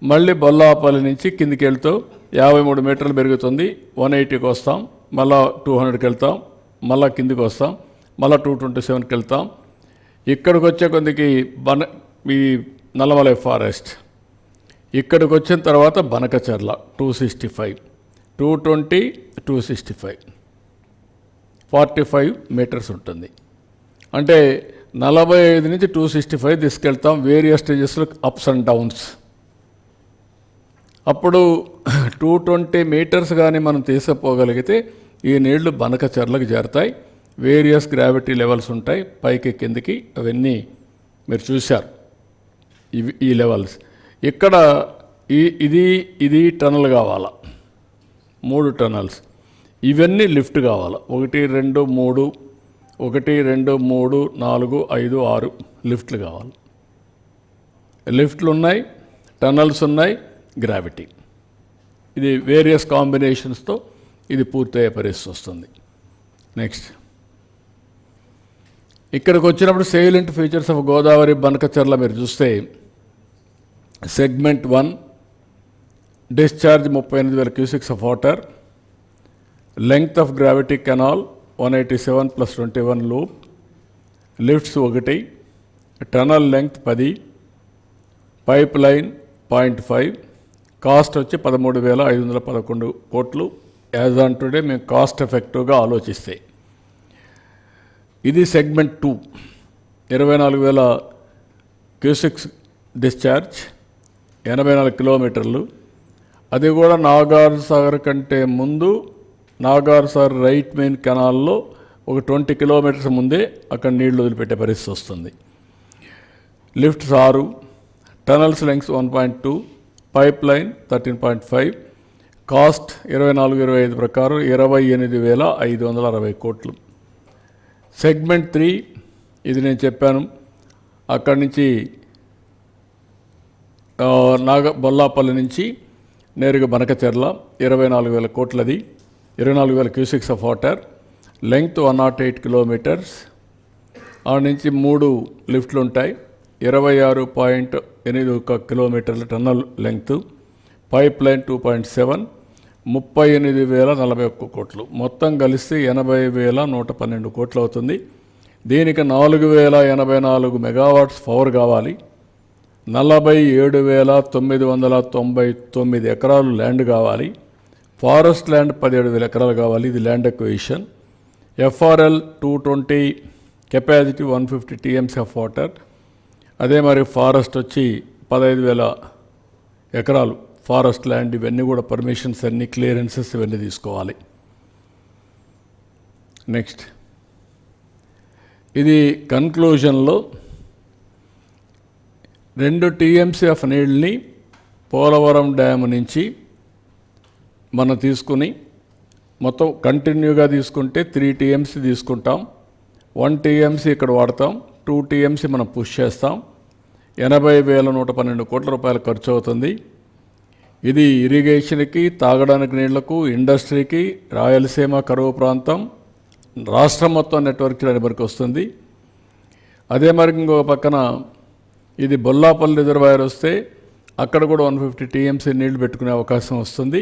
S1: మళ్ళీ బొల్లాపల్లి నుంచి కిందికి వెళ్తూ 53 మీటర్లు పెరుగుతుంది. 180కి వస్తాం, మళ్ళీ 200కి వెళ్తాం, మళ్ళీ కిందికి వస్తాం, మళ్ళీ 227కి వెళ్తాం. ఇక్కడికి వచ్చే కొందికి ఈ నల్లమలై ఫారెస్ట్. ఇక్కడికి వచ్చిన తర్వాత బనకచర్ల 265, 220, 265, 45 మీటర్స్ ఉంటుంది. అంటే 45 నుంచి 265 తీసుకెళ్తాం, వేరియస్ స్టేజెస్లో అప్స్ అండ్ డౌన్స్. అప్పుడు 220 మీటర్స్ కానీ మనం తీసుకుపోగలిగితే ఈ నీళ్లు బనకచర్లకు చేరుతాయి. వేరియస్ గ్రావిటీ లెవెల్స్ ఉంటాయి, పైకి కిందికి, అవన్నీ మీరు చూశారు. ఈ లెవెల్స్ ఇక్కడ ఇది టనల్ కావాలా, 3 టనల్స్. ఇవన్నీ లిఫ్ట్ కావాలా, 1, 2, 3, 1, 2, 3, 4, 5, 6 లిఫ్ట్లు కావాలి. లిఫ్ట్లు ఉన్నాయి, టనల్స్ ఉన్నాయి, గ్రావిటీ. ఇది వేరియస్ కాంబినేషన్స్తో ఇది పూర్తయ్యే పరిస్థితి వస్తుంది. నెక్స్ట్ ఇక్కడికి వచ్చినప్పుడు సెయిలెంట్ ఫీచర్స్ ఆఫ్ గోదావరి బనకచర్ల మీరు చూస్తే segment 1 discharge 38,000 cusecs of water, length of gravity canal 187 + 21 loop, lifts 1, tunnel length 10, pipe line 0.5, cost వచ్చి 13,511 కోట్లు. యాజ్ ఆన్ టుడే మేము కాస్ట్ ఎఫెక్టివ్గా ఆలోచిస్తే ఇది సెగ్మెంట్ 2 24,000 క్యూసిక్స్ డిశ్చార్జ్, 84 కిలోమీటర్లు. అది కూడా నాగార్జున సాగర్ కంటే ముందు నాగార్జున సాగర్ రైట్ మెయిన్ కెనాల్లో ఒక 20 కిలోమీటర్స్ ముందే అక్కడ నీళ్లు వదిలిపెట్టే పరిస్థితి వస్తుంది. Lifts 6, tunnels lungs 1.2, pipe line 13.5, cost 24-25 ప్రకారం 28,560 కోట్లు. సెగ్మెంట్ 3 ఇది నేను చెప్పాను, అక్కడి నుంచి బొల్లాపల్లి నుంచి నేరుగా Banakacherla 24,000 కోట్లది, 24,000 cusecs of water, length 108 kilometres. ఆ నుంచి 3 లిఫ్ట్లు ఉంటాయి, 26.81 కిలోమీటర్ల టన్నల్ లెంగ్త్, పైప్ లైన్ 2.7, 38,041 కోట్లు. మొత్తం కలిస్తే 80,112 కోట్లు అవుతుంది. దీనికి 4,084 మెగావాట్స్ పవర్ కావాలి, 47,999 ఎకరాలు ల్యాండ్ కావాలి, ఫారెస్ట్ ల్యాండ్ 17,000 ఎకరాలు కావాలి. ఇది land acquisition. FRL 220, capacity 150 TMC of water. అదే మరి ఫారెస్ట్ వచ్చి 15,000 ఎకరాలు ఫారెస్ట్ ల్యాండ్. ఇవన్నీ కూడా పర్మిషన్స్ అన్ని క్లియరెన్సెస్ ఇవన్నీ తీసుకోవాలి. నెక్స్ట్ ఇది కన్క్లూజన్లో 2 TMC ఆఫ్ నీళ్ళని పోలవరం డ్యామ్ నుంచి మనం తీసుకుని మొత్తం కంటిన్యూగా తీసుకుంటే 3 TMC తీసుకుంటాం, 1 TMC ఇక్కడ వాడతాం, 2 TMC మనం పుష్ చేస్తాం. 80,112 కోట్ల రూపాయలు ఖర్చు అవుతుంది. ఇది ఇరిగేషన్కి, తాగడానికి నీళ్లకు, ఇండస్ట్రీకి, రాయలసీమ కరువు ప్రాంతం, రాష్ట్రం మొత్తం నెట్వర్క్ నెట్వర్క్ వస్తుంది. అదే మరి ఇంకొక పక్కన ఇది బొల్లాపల్లి రిజర్వాయర్ వస్తే అక్కడ కూడా 150 TMC నీళ్లు పెట్టుకునే అవకాశం వస్తుంది.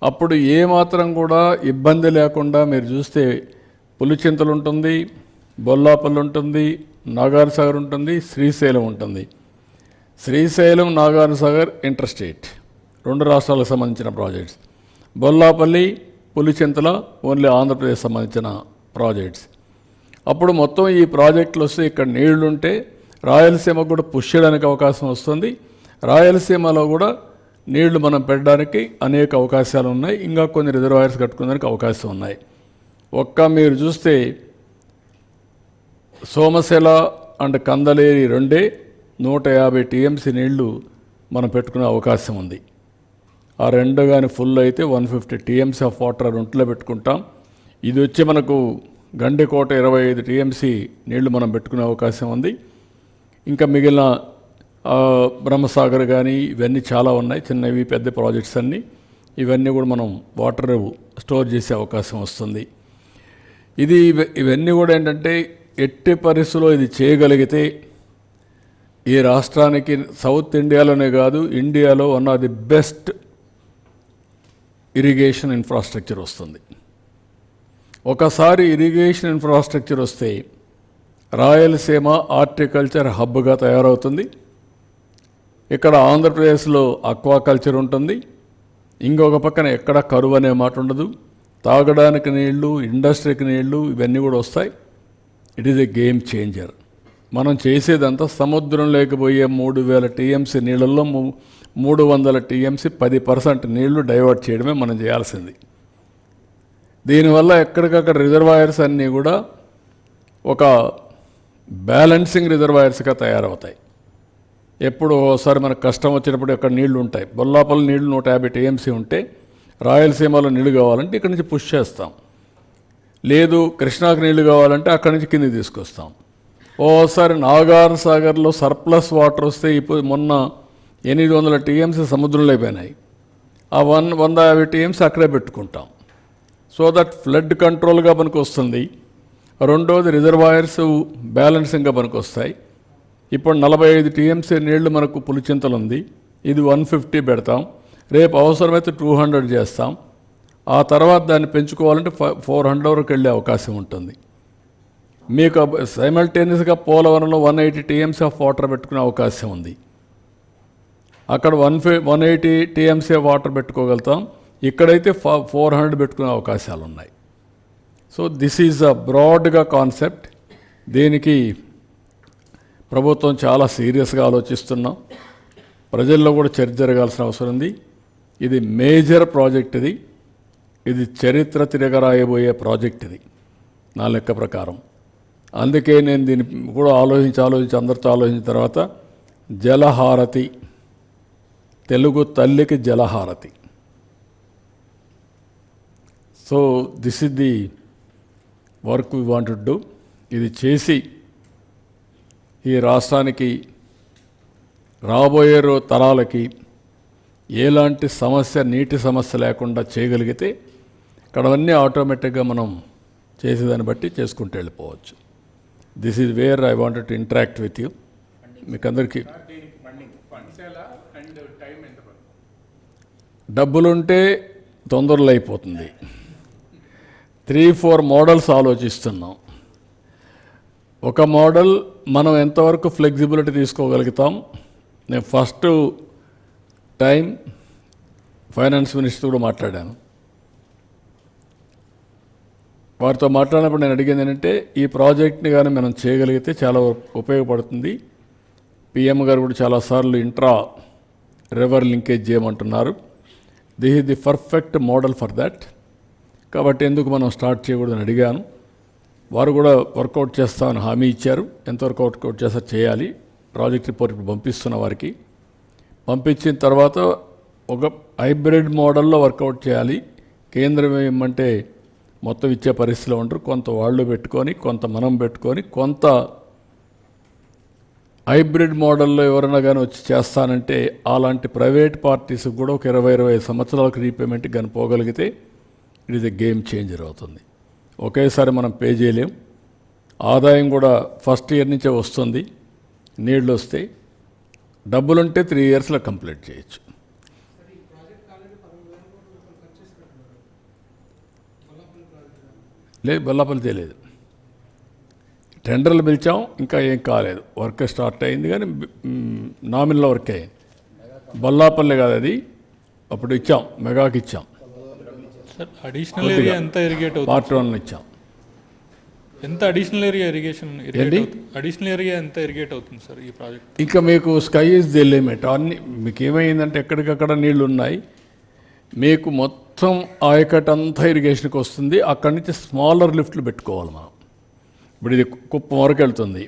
S1: అప్పుడు ఏమాత్రం కూడా ఇబ్బంది లేకుండా మీరు చూస్తే పులిచింతలు ఉంటుంది, బొల్లాపల్లి ఉంటుంది, నాగార్జున సాగర్ ఉంటుంది, శ్రీశైలం ఉంటుంది. శ్రీశైలం, నాగార్జున సాగర్ ఇంటర్స్టేట్ 2 రాష్ట్రాలకు సంబంధించిన ప్రాజెక్ట్స్. బొల్లాపల్లి, పులిచింతల ఓన్లీ ఆంధ్రప్రదేశ్ సంబంధించిన ప్రాజెక్ట్స్. అప్పుడు మొత్తం ఈ ప్రాజెక్టులు వస్తే ఇక్కడ నీళ్లుంటే రాయలసీమకు కూడా పుష్ చేయడానికి అవకాశం వస్తుంది. రాయలసీమలో కూడా నీళ్లు మనం పెట్టడానికి అనేక అవకాశాలు ఉన్నాయి. ఇంకా కొన్ని రిజర్వాయర్స్ కట్టుకోవడానికి అవకాశం ఉన్నాయి. మీరు చూస్తే సోమశిల అండ్ కందలేరి 2 150 TMC నీళ్లు మనం పెట్టుకునే అవకాశం ఉంది. ఆ 2 కానీ ఫుల్ అయితే 150 TMC ఆఫ్ వాటర్ ఒంట్లో పెట్టుకుంటాం. ఇది వచ్చి మనకు గండికోట 25 TMC నీళ్లు మనం పెట్టుకునే అవకాశం ఉంది. ఇంకా మిగిలిన బ్రహ్మసాగర్ కానీ ఇవన్నీ చాలా ఉన్నాయి, చిన్నవి పెద్ద ప్రాజెక్ట్స్ అన్నీ. ఇవన్నీ కూడా మనం వాటర్ స్టోర్ చేసే అవకాశం వస్తుంది. ఇవన్నీ కూడా ఏంటంటే ఎట్టి పరిస్థితుల్లో ఇది చేయగలిగితే ఈ రాష్ట్రానికి సౌత్ ఇండియాలోనే కాదు ఇండియాలో one of the best irrigation infrastructure వస్తుంది. ఒకసారి ఇరిగేషన్ ఇన్ఫ్రాస్ట్రక్చర్ వస్తే రాయలసీమ హార్టికల్చర్ హబ్గా తయారవుతుంది. ఇక్కడ ఆంధ్రప్రదేశ్లో అక్వాకల్చర్ ఉంటుంది. ఇంకొక పక్కన ఎక్కడ కరువు అనే మాట ఉండదు. తాగడానికి నీళ్లు, ఇండస్ట్రీకి నీళ్లు ఇవన్నీ కూడా వస్తాయి. It is a game changer. మనం చేసేదంతా సముద్రం లేకపోయే 3,000 TMC నీళ్ళల్లో 300 TMC 10% నీళ్లు డైవర్ట్ చేయడమే మనం చేయాల్సింది. దీనివల్ల ఎక్కడికక్కడ రిజర్వాయర్స్ అన్నీ కూడా ఒక బ్యాలెన్సింగ్ రిజర్వాయర్స్గా తయారవుతాయి. ఎప్పుడు ఒకసారి మనకు కష్టం వచ్చినప్పుడు ఎక్కడ నీళ్లు ఉంటాయి. బొల్లాపల్లి నీళ్లు 150 TMC ఉంటే రాయలసీమలో నీళ్లు కావాలంటే ఇక్కడి నుంచి పుష్ చేస్తాం. లేదు కృష్ణాకు నీళ్లు కావాలంటే అక్కడి నుంచి కిందికి తీసుకొస్తాం. ఓసారి నాగార్జున సాగర్లో సర్ప్లస్ వాటర్ వస్తే ఇప్పుడు మొన్న 800 TMC సముద్రంలో అయిపోయినాయి. ఆ 150 టీఎంసీ అక్కడే పెట్టుకుంటాం. సో దట్ ఫ్లడ్ కంట్రోల్గా మనకు వస్తుంది. రెండోది రిజర్వాయర్స్ బ్యాలెన్సింగ్గా మనకు వస్తాయి. ఇప్పుడు 45 టీఎంసీ నీళ్లు మనకు పులిచింతలు ఉంది, ఇది 150 పెడతాం. రేపు అవసరమైతే 200 చేస్తాం. ఆ తర్వాత దాన్ని పెంచుకోవాలంటే 400 వరకు వెళ్ళే అవకాశం ఉంటుంది. మీకు సైమల్టేనియస్గా పోలవరంలో 180 టీఎంసీ ఆఫ్ వాటర్ పెట్టుకునే అవకాశం ఉంది. అక్కడ 180 టీఎంసీ ఆఫ్ వాటర్ పెట్టుకోగలుగుతాం. ఇక్కడైతే 400 పెట్టుకునే అవకాశాలు ఉన్నాయి. సో దిస్ ఈజ్ అ బ్రాడ్గా కాన్సెప్ట్. దీనికి ప్రభుత్వం చాలా సీరియస్గా ఆలోచిస్తున్నాం. ప్రజల్లో కూడా చర్చ జరగాల్సిన అవసరం ఉంది. ఇది మేజర్ ప్రాజెక్ట్, ఇది చరిత్ర తిరగరాయబోయే ప్రాజెక్ట్ ఇది నా లెక్క ప్రకారం. అందుకే నేను దీన్ని కూడా ఆలోచించి అందరితో ఆలోచించిన తర్వాత జలహారతి, తెలుగు తల్లికి జలహారతి. So this is the work we want to do. ఇది చేసి ఈ రాష్ట్రానికి రాబోయే తరాలకి ఎలాంటి సమస్య, నీటి సమస్య లేకుండా చేయగలిగితే ఇక్కడవన్నీ ఆటోమేటిక్గా మనం చేసేదాన్ని బట్టి చేసుకుంటూ వెళ్ళిపోవచ్చు. This is where I wanted to interact with you. మీకు అందరికీ డబ్బులుంటే తొందరలో అయిపోతుంది. 3-4 మోడల్స్ ఆలోచిస్తున్నాం. ఒక మోడల్ మనం ఎంతవరకు ఫ్లెక్సిబిలిటీ తీసుకోగలుగుతాం. నేను ఫస్ట్ టైం ఫైనాన్స్ మినిస్టర్ కూడా మాట్లాడాను. వారితో మాట్లాడినప్పుడు నేను అడిగింది ఏంటంటే, ఈ ప్రాజెక్ట్ని కానీ మనం చేయగలిగితే చాలా ఉపయోగపడుతుంది. పిఎం గారు కూడా చాలాసార్లు ఇంట్రా రివర్ లింకేజ్ చేయమంటున్నారు. This is the perfect model for that. కాబట్టి ఎందుకు మనం స్టార్ట్ చేయకూడదని అడిగాను. వారు కూడా వర్కౌట్ చేస్తామని హామీ ఇచ్చారు. ఎంతవరకు వర్కౌట్ చేస్తారు చేయాలి. ప్రాజెక్ట్ రిపోర్ట్ ఇప్పుడు పంపిస్తున్న వారికి. పంపించిన తర్వాత ఒక హైబ్రిడ్ మోడల్లో వర్కౌట్ చేయాలి. కేంద్రం ఏమంటే మొత్తం ఇచ్చే పరిస్థితిలో ఉంటారు. కొంత వాళ్ళు పెట్టుకొని, కొంత మనం పెట్టుకొని, కొంత హైబ్రిడ్ మోడల్లో ఎవరైనా కానీ వచ్చి చేస్తానంటే అలాంటి ప్రైవేట్ పార్టీస్కి కూడా ఒక 20-25 సంవత్సరాలకు రీపేమెంట్కి కానీ పోగలిగితే it is a game changer అవుతుంది. ఒకేసారి మనం పే చేయలేం. ఆదాయం కూడా ఫస్ట్ ఇయర్ నుంచే వస్తుంది. నీళ్ళు వస్తే డబ్బులుంటే 3 ఇయర్స్లో కంప్లీట్ చేయొచ్చు. లేదు, బొల్లాపల్లి తెలియదు. టెండర్లు పిలిచాం, ఇంకా ఏం కాలేదు. వర్క్ స్టార్ట్ అయింది కానీ నామినల్ వర్క్ అయింది. బొల్లాపల్లి కాదు అది, అప్పుడు ఇచ్చాం, మెగాకి ఇచ్చాం.
S2: అడిషనల్ ఏరియా ఎంత ఇరిగేట్ అవుతుంది?
S1: పార్ట్ 1 ఇచ్చాం.
S2: ఎంత additional area irrigation additional area ఎంత ఇరిగేట్ అవుతుంది సార్ ఈ ప్రాజెక్ట్?
S1: ఇంకా మీకు స్కై ఇస్ ది లిమిట్. అన్ని మీకు ఏమైందంటే ఎక్కడికక్కడ నీళ్లు ఉన్నాయి. మీకు మొత్తం ఆయకట్ అంతా ఇరిగేషన్కి వస్తుంది. అక్కడి నుంచి స్మాలర్ లిఫ్ట్లు పెట్టుకోవాలి మనం. ఇప్పుడు ఇది కుప్పం వరకు వెళ్తుంది.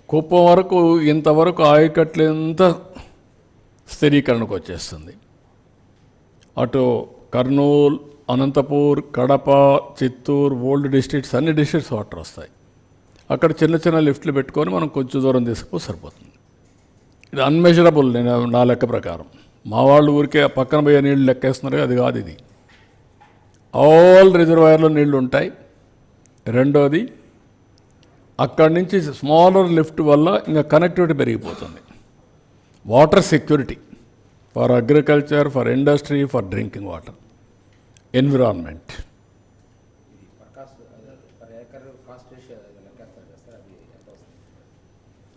S1: కుప్పం వరకు ఇంతవరకు ఆయకట్లు ఎంత స్థిరీకరణకు వచ్చేస్తుంది. అటు కర్నూలు, అనంతపూర్, కడప, చిత్తూరు, ఓల్డ్ డిస్ట్రిక్ట్స్, అన్ని డిస్ట్రిక్ట్స్ వాటర్ వస్తాయి. అక్కడ చిన్న చిన్న లిఫ్ట్లు పెట్టుకొని మనం కొంచెం దూరం తీసుకుపో సరిపోతుంది. ఇది అన్మెజరబుల్. నేను నా లెక్క ప్రకారం మా వాళ్ళు ఊరికే పక్కన పోయే నీళ్ళు లెక్కేస్తున్నారు, అది కాదు. ఇది ఆల్ రిజర్వాయర్లో నీళ్లు ఉంటాయి. రెండోది అక్కడి నుంచి స్మాలర్ లిఫ్ట్ వల్ల ఇంకా కనెక్టివిటీ పెరిగిపోతుంది. Water security for agriculture, for industry, for drinking water, environment.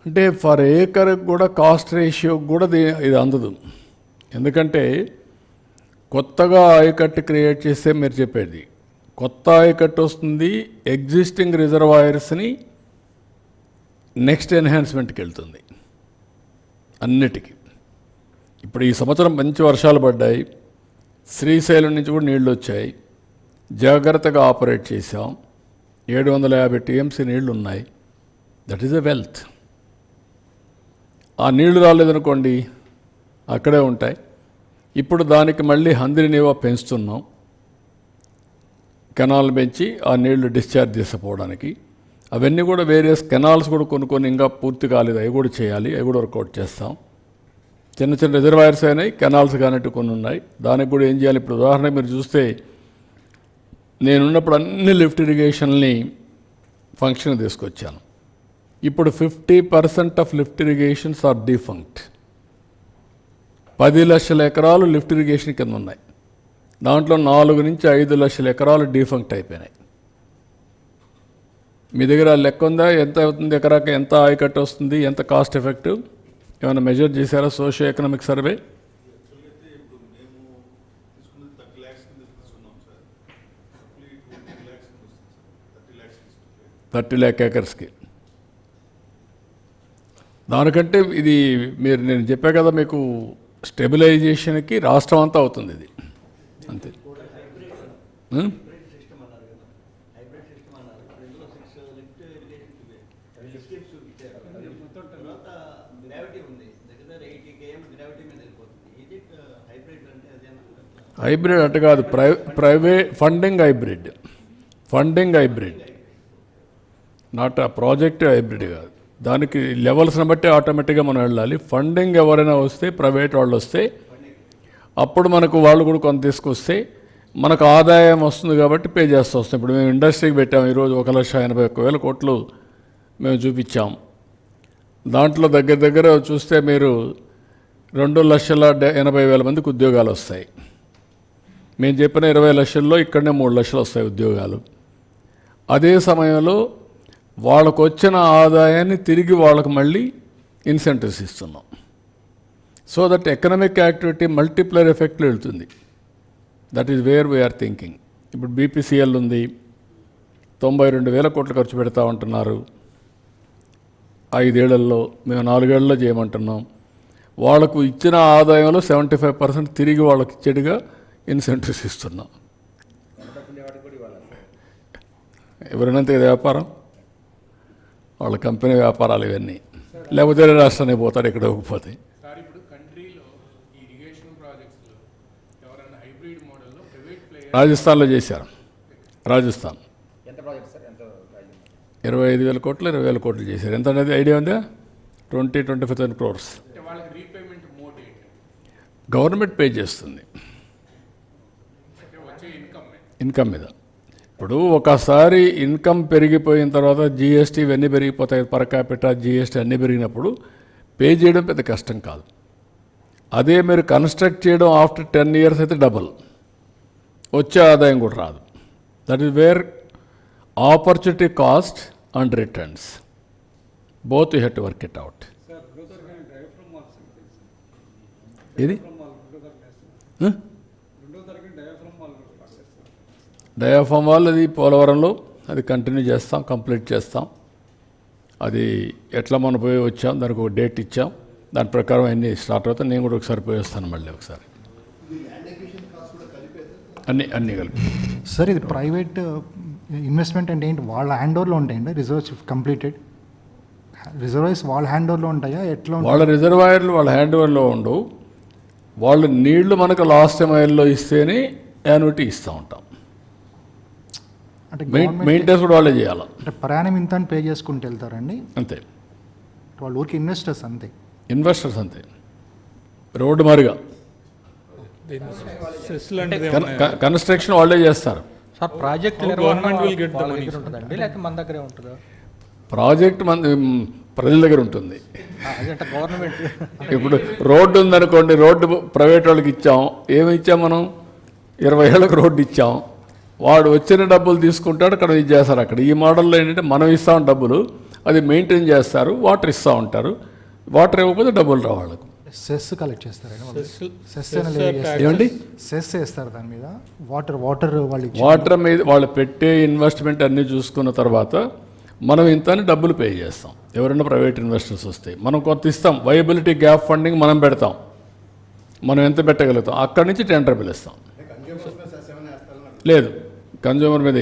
S1: అంటే ఫర్ ఏకర్ కూడా కాస్ట్ రేషియో కూడా ఇది అందదు. ఎందుకంటే కొత్తగా ఆయకట్టు క్రియేట్ చేస్తే మీరు చెప్పేది కొత్త ఆయకట్టు వస్తుంది, ఎగ్జిస్టింగ్ రిజర్వాయర్స్ని నెక్స్ట్ ఎన్హాన్స్మెంట్కి వెళ్తుంది అన్నిటికీ. ఇప్పుడు ఈ సంవత్సరం మంచి వర్షాలు పడ్డాయి, శ్రీశైలం నుంచి కూడా నీళ్ళు వచ్చాయి. జాగ్రత్తగా ఆపరేట్ చేసాం. 750 టీఎంసీ నీళ్లు ఉన్నాయి. That is a wealth. ఆ నీళ్లు రాలేదనుకోండి అక్కడే ఉంటాయి. ఇప్పుడు దానికి మళ్ళీ హంద్రినీవా పెంచుతున్నాం, కెనాల్ పెంచి ఆ నీళ్లు డిశ్చార్జ్ చేసిపోవడానికి. అవన్నీ కూడా వేరియస్ కెనాల్స్ కూడా కొన్ని ఇంకా పూర్తి కాలేదు, అవి కూడా చేయాలి, అవి కూడా వర్కౌట్ చేస్తాం. చిన్న చిన్న రిజర్వాయర్స్ అయినాయి, కెనాల్స్ కానట్టు కొన్ని ఉన్నాయి. దానికి కూడా ఏం చేయాలి? ఇప్పుడు ఉదాహరణకు మీరు చూస్తే నేనున్నప్పుడు అన్ని లిఫ్ట్ ఇరిగేషన్ని ఫంక్షన్ తీసుకొచ్చాను. ఇప్పుడు 50% of lift irrigations are defunct. 10 లక్షల ఎకరాలు లిఫ్ట్ ఇరిగేషన్ కింద ఉన్నాయి. దాంట్లో 4 నుంచి 5 లక్షల ఎకరాలు డిఫంక్ట్ అయిపోయినాయి. మీ దగ్గర లెక్క ఉందా? ఎంత అవుతుంది ఎకరాకి? ఎంత ఆయకట్టు వస్తుంది? ఎంత కాస్ట్ ఎఫెక్టివ్? ఏమైనా మెజర్ చేశారా సోషియో ఎకనామిక్ సర్వే? 30 lakh ఏకర్స్కి. దానికంటే ఇది నేను చెప్పా కదా మీకు, స్టెబిలైజేషన్కి రాష్ట్రం అంతా అవుతుంది ఇది అంతే. హైబ్రిడ్ అంటే కాదు, ప్రైవేట్ ఫండింగ్ హైబ్రిడ్ నాట్ ఆ ప్రాజెక్ట్ హైబ్రిడ్ కాదు. దానికి లెవెల్స్ని బట్టి ఆటోమేటిక్గా మనం వెళ్ళాలి. ఫండింగ్ ఎవరైనా వస్తే, ప్రైవేట్ వాళ్ళు వస్తే, అప్పుడు మనకు వాళ్ళు కూడా కొంత తీసుకొస్తే మనకు ఆదాయం వస్తుంది కాబట్టి పే చేస్తూ వస్తాం. ఇప్పుడు మేము ఇండస్ట్రీకి పెట్టాము ఈరోజు 1,81,000 కోట్లు మేము చూపించాం. దాంట్లో దగ్గర చూస్తే మీరు 2,80,000 మందికి ఉద్యోగాలు వస్తాయి. మేము చెప్పిన 20 లక్షల్లో ఇక్కడనే 3 లక్షలు వస్తాయి ఉద్యోగాలు. అదే సమయంలో వాళ్ళకు వచ్చిన ఆదాయాన్ని తిరిగి వాళ్ళకు మళ్ళీ ఇన్సెంటివ్స్ ఇస్తున్నాం. So that economic activity multiplier ఎఫెక్ట్లో వెళ్తుంది. That is where we are thinking. ఇప్పుడు బీపీసీఎల్ ఉంది, 92,000 కోట్లు ఖర్చు పెడతా ఉంటున్నారు 5 ఏళ్లలో. మేము 4 ఏళ్లలో చేయమంటున్నాం. వాళ్లకు ఇచ్చిన ఆదాయంలో 75% తిరిగి వాళ్ళకి ఇచ్చేట్టుగా ఇన్సెంటివ్స్ ఇస్తున్నాం. ఎవరినంత వ్యాపారం, వాళ్ళ కంపెనీ వ్యాపారాలు ఇవన్నీ. లేకపోతే రాష్ట్రానికి పోతాడు, ఇక్కడ పోతే. రాజస్థాన్లో చేశారు. రాజస్థాన్ 25,000 కోట్లు 20,000 కోట్లు చేశారు. ఎంత అనేది ఐడియా ఉందా? 20-25,000 crores గవర్నమెంట్ పే చేస్తుంది ఇన్కమ్ మీద. ఇప్పుడు ఒకసారి ఇన్కమ్ పెరిగిపోయిన తర్వాత జిఎస్టీ ఇవన్నీ పెరిగిపోతాయి, పర్ క్యాపిటల్ జిఎస్టీ అన్నీ పెరిగినప్పుడు పే చేయడం పెద్ద కష్టం కాదు. అదే మీరు కన్స్ట్రక్ట్ చేయడం ఆఫ్టర్ 10 years అయితే డబుల్ వచ్చే ఆదాయం కూడా రాదు. That is wear opportunity cost and returns both you have to work it out. ఇది డయాఫామ్ వాల్ అది పోలవరంలో అది కంటిన్యూ చేస్తాం, కంప్లీట్ చేస్తాం. అది ఎట్లా మనం పోయి వచ్చాం, దానికి ఒక డేట్ ఇచ్చాం, దాని ప్రకారం అన్నీ స్టార్ట్ అవుతాయి. నేను కూడా ఒకసారి పోయి వస్తాను మళ్ళీ ఒకసారి. అన్నీ కలిపి.
S3: సార్ ఇది ప్రైవేట్ ఇన్వెస్ట్మెంట్ అంటే ఏంటి? వాళ్ళ హ్యాండ్ ఓవర్లో ఉంటాయండి రిజర్వ్స్ కంప్లీటెడ్? రిజర్వాయర్స్ వాళ్ళ హ్యాండ్ ఓవర్లో ఉంటాయా? ఎట్లా? వాళ్ళ
S1: రిజర్వాయర్లు వాళ్ళ హ్యాండ్ ఓవర్లో ఉండవు. వాళ్ళు నీళ్లు మనకు లాస్ట్ మైల్లో ఇస్తేనే యాన్యుటీ ఇస్తూ ఉంటాం.
S3: అంటే
S1: మెయింటెనెన్స్ కూడా వాళ్ళే చేయాలి.
S3: అంటే ప్రయాణం ఇంత అని పే చేసుకుంటూ వెళ్తారండి
S1: అంతే.
S3: వాళ్ళ ఊరికి ఇన్వెస్టర్స్ అంతే.
S1: ఇన్వెస్టర్స్ అంతే. రోడ్డు మారిగా కన్స్ట్రక్షన్ వాళ్ళే చేస్తారు.
S4: Sir project
S2: government will get the money
S4: ఉంటుందండి, లేకపోతే మన దగ్గరే ఉంటుందా?
S1: ప్రాజెక్ట్ ప్రజల దగ్గర ఉంటుంది.
S4: అదంటే గవర్నమెంట్
S1: ఇప్పుడు రోడ్డు ఉందనుకోండి, రోడ్డు ప్రైవేట్ వాళ్ళకి ఇచ్చాం. ఏమి ఇచ్చాం మనం? 20 ఏళ్ళకి రోడ్డు ఇచ్చాం. వాడు వచ్చిన డబ్బులు తీసుకుంటాడు, అక్కడ ఇది చేస్తారు. అక్కడ ఈ మోడల్లో ఏంటంటే మనం ఇస్తాం డబ్బులు, అది మెయింటైన్ చేస్తారు, వాటర్ ఇస్తూ ఉంటారు. వాటర్ ఇవ్వకపోతే డబ్బులు రావు వాళ్ళకు.
S3: సెస్ కలెక్ట్ చేస్తారండి. సెస్
S1: ఏమండి?
S3: సెస్ వేస్తారు దాని మీద. వాటర్ వాళ్ళు
S1: వాటర్ మీద వాళ్ళు పెట్టే ఇన్వెస్ట్మెంట్ అన్నీ చూసుకున్న తర్వాత మనం ఇంత అని డబ్బులు పే చేస్తాం. ఎవరైనా ప్రైవేట్ ఇన్వెస్టర్స్ వస్తాయి, మనం కొంత ఇస్తాం. వైబిలిటీ గ్యాప్ ఫండింగ్ మనం పెడతాం, మనం ఎంత పెట్టగలుగుతాం, అక్కడి నుంచి టెండర్ పిలుస్తాం. లేదు, కన్జ్యూమర్ మీద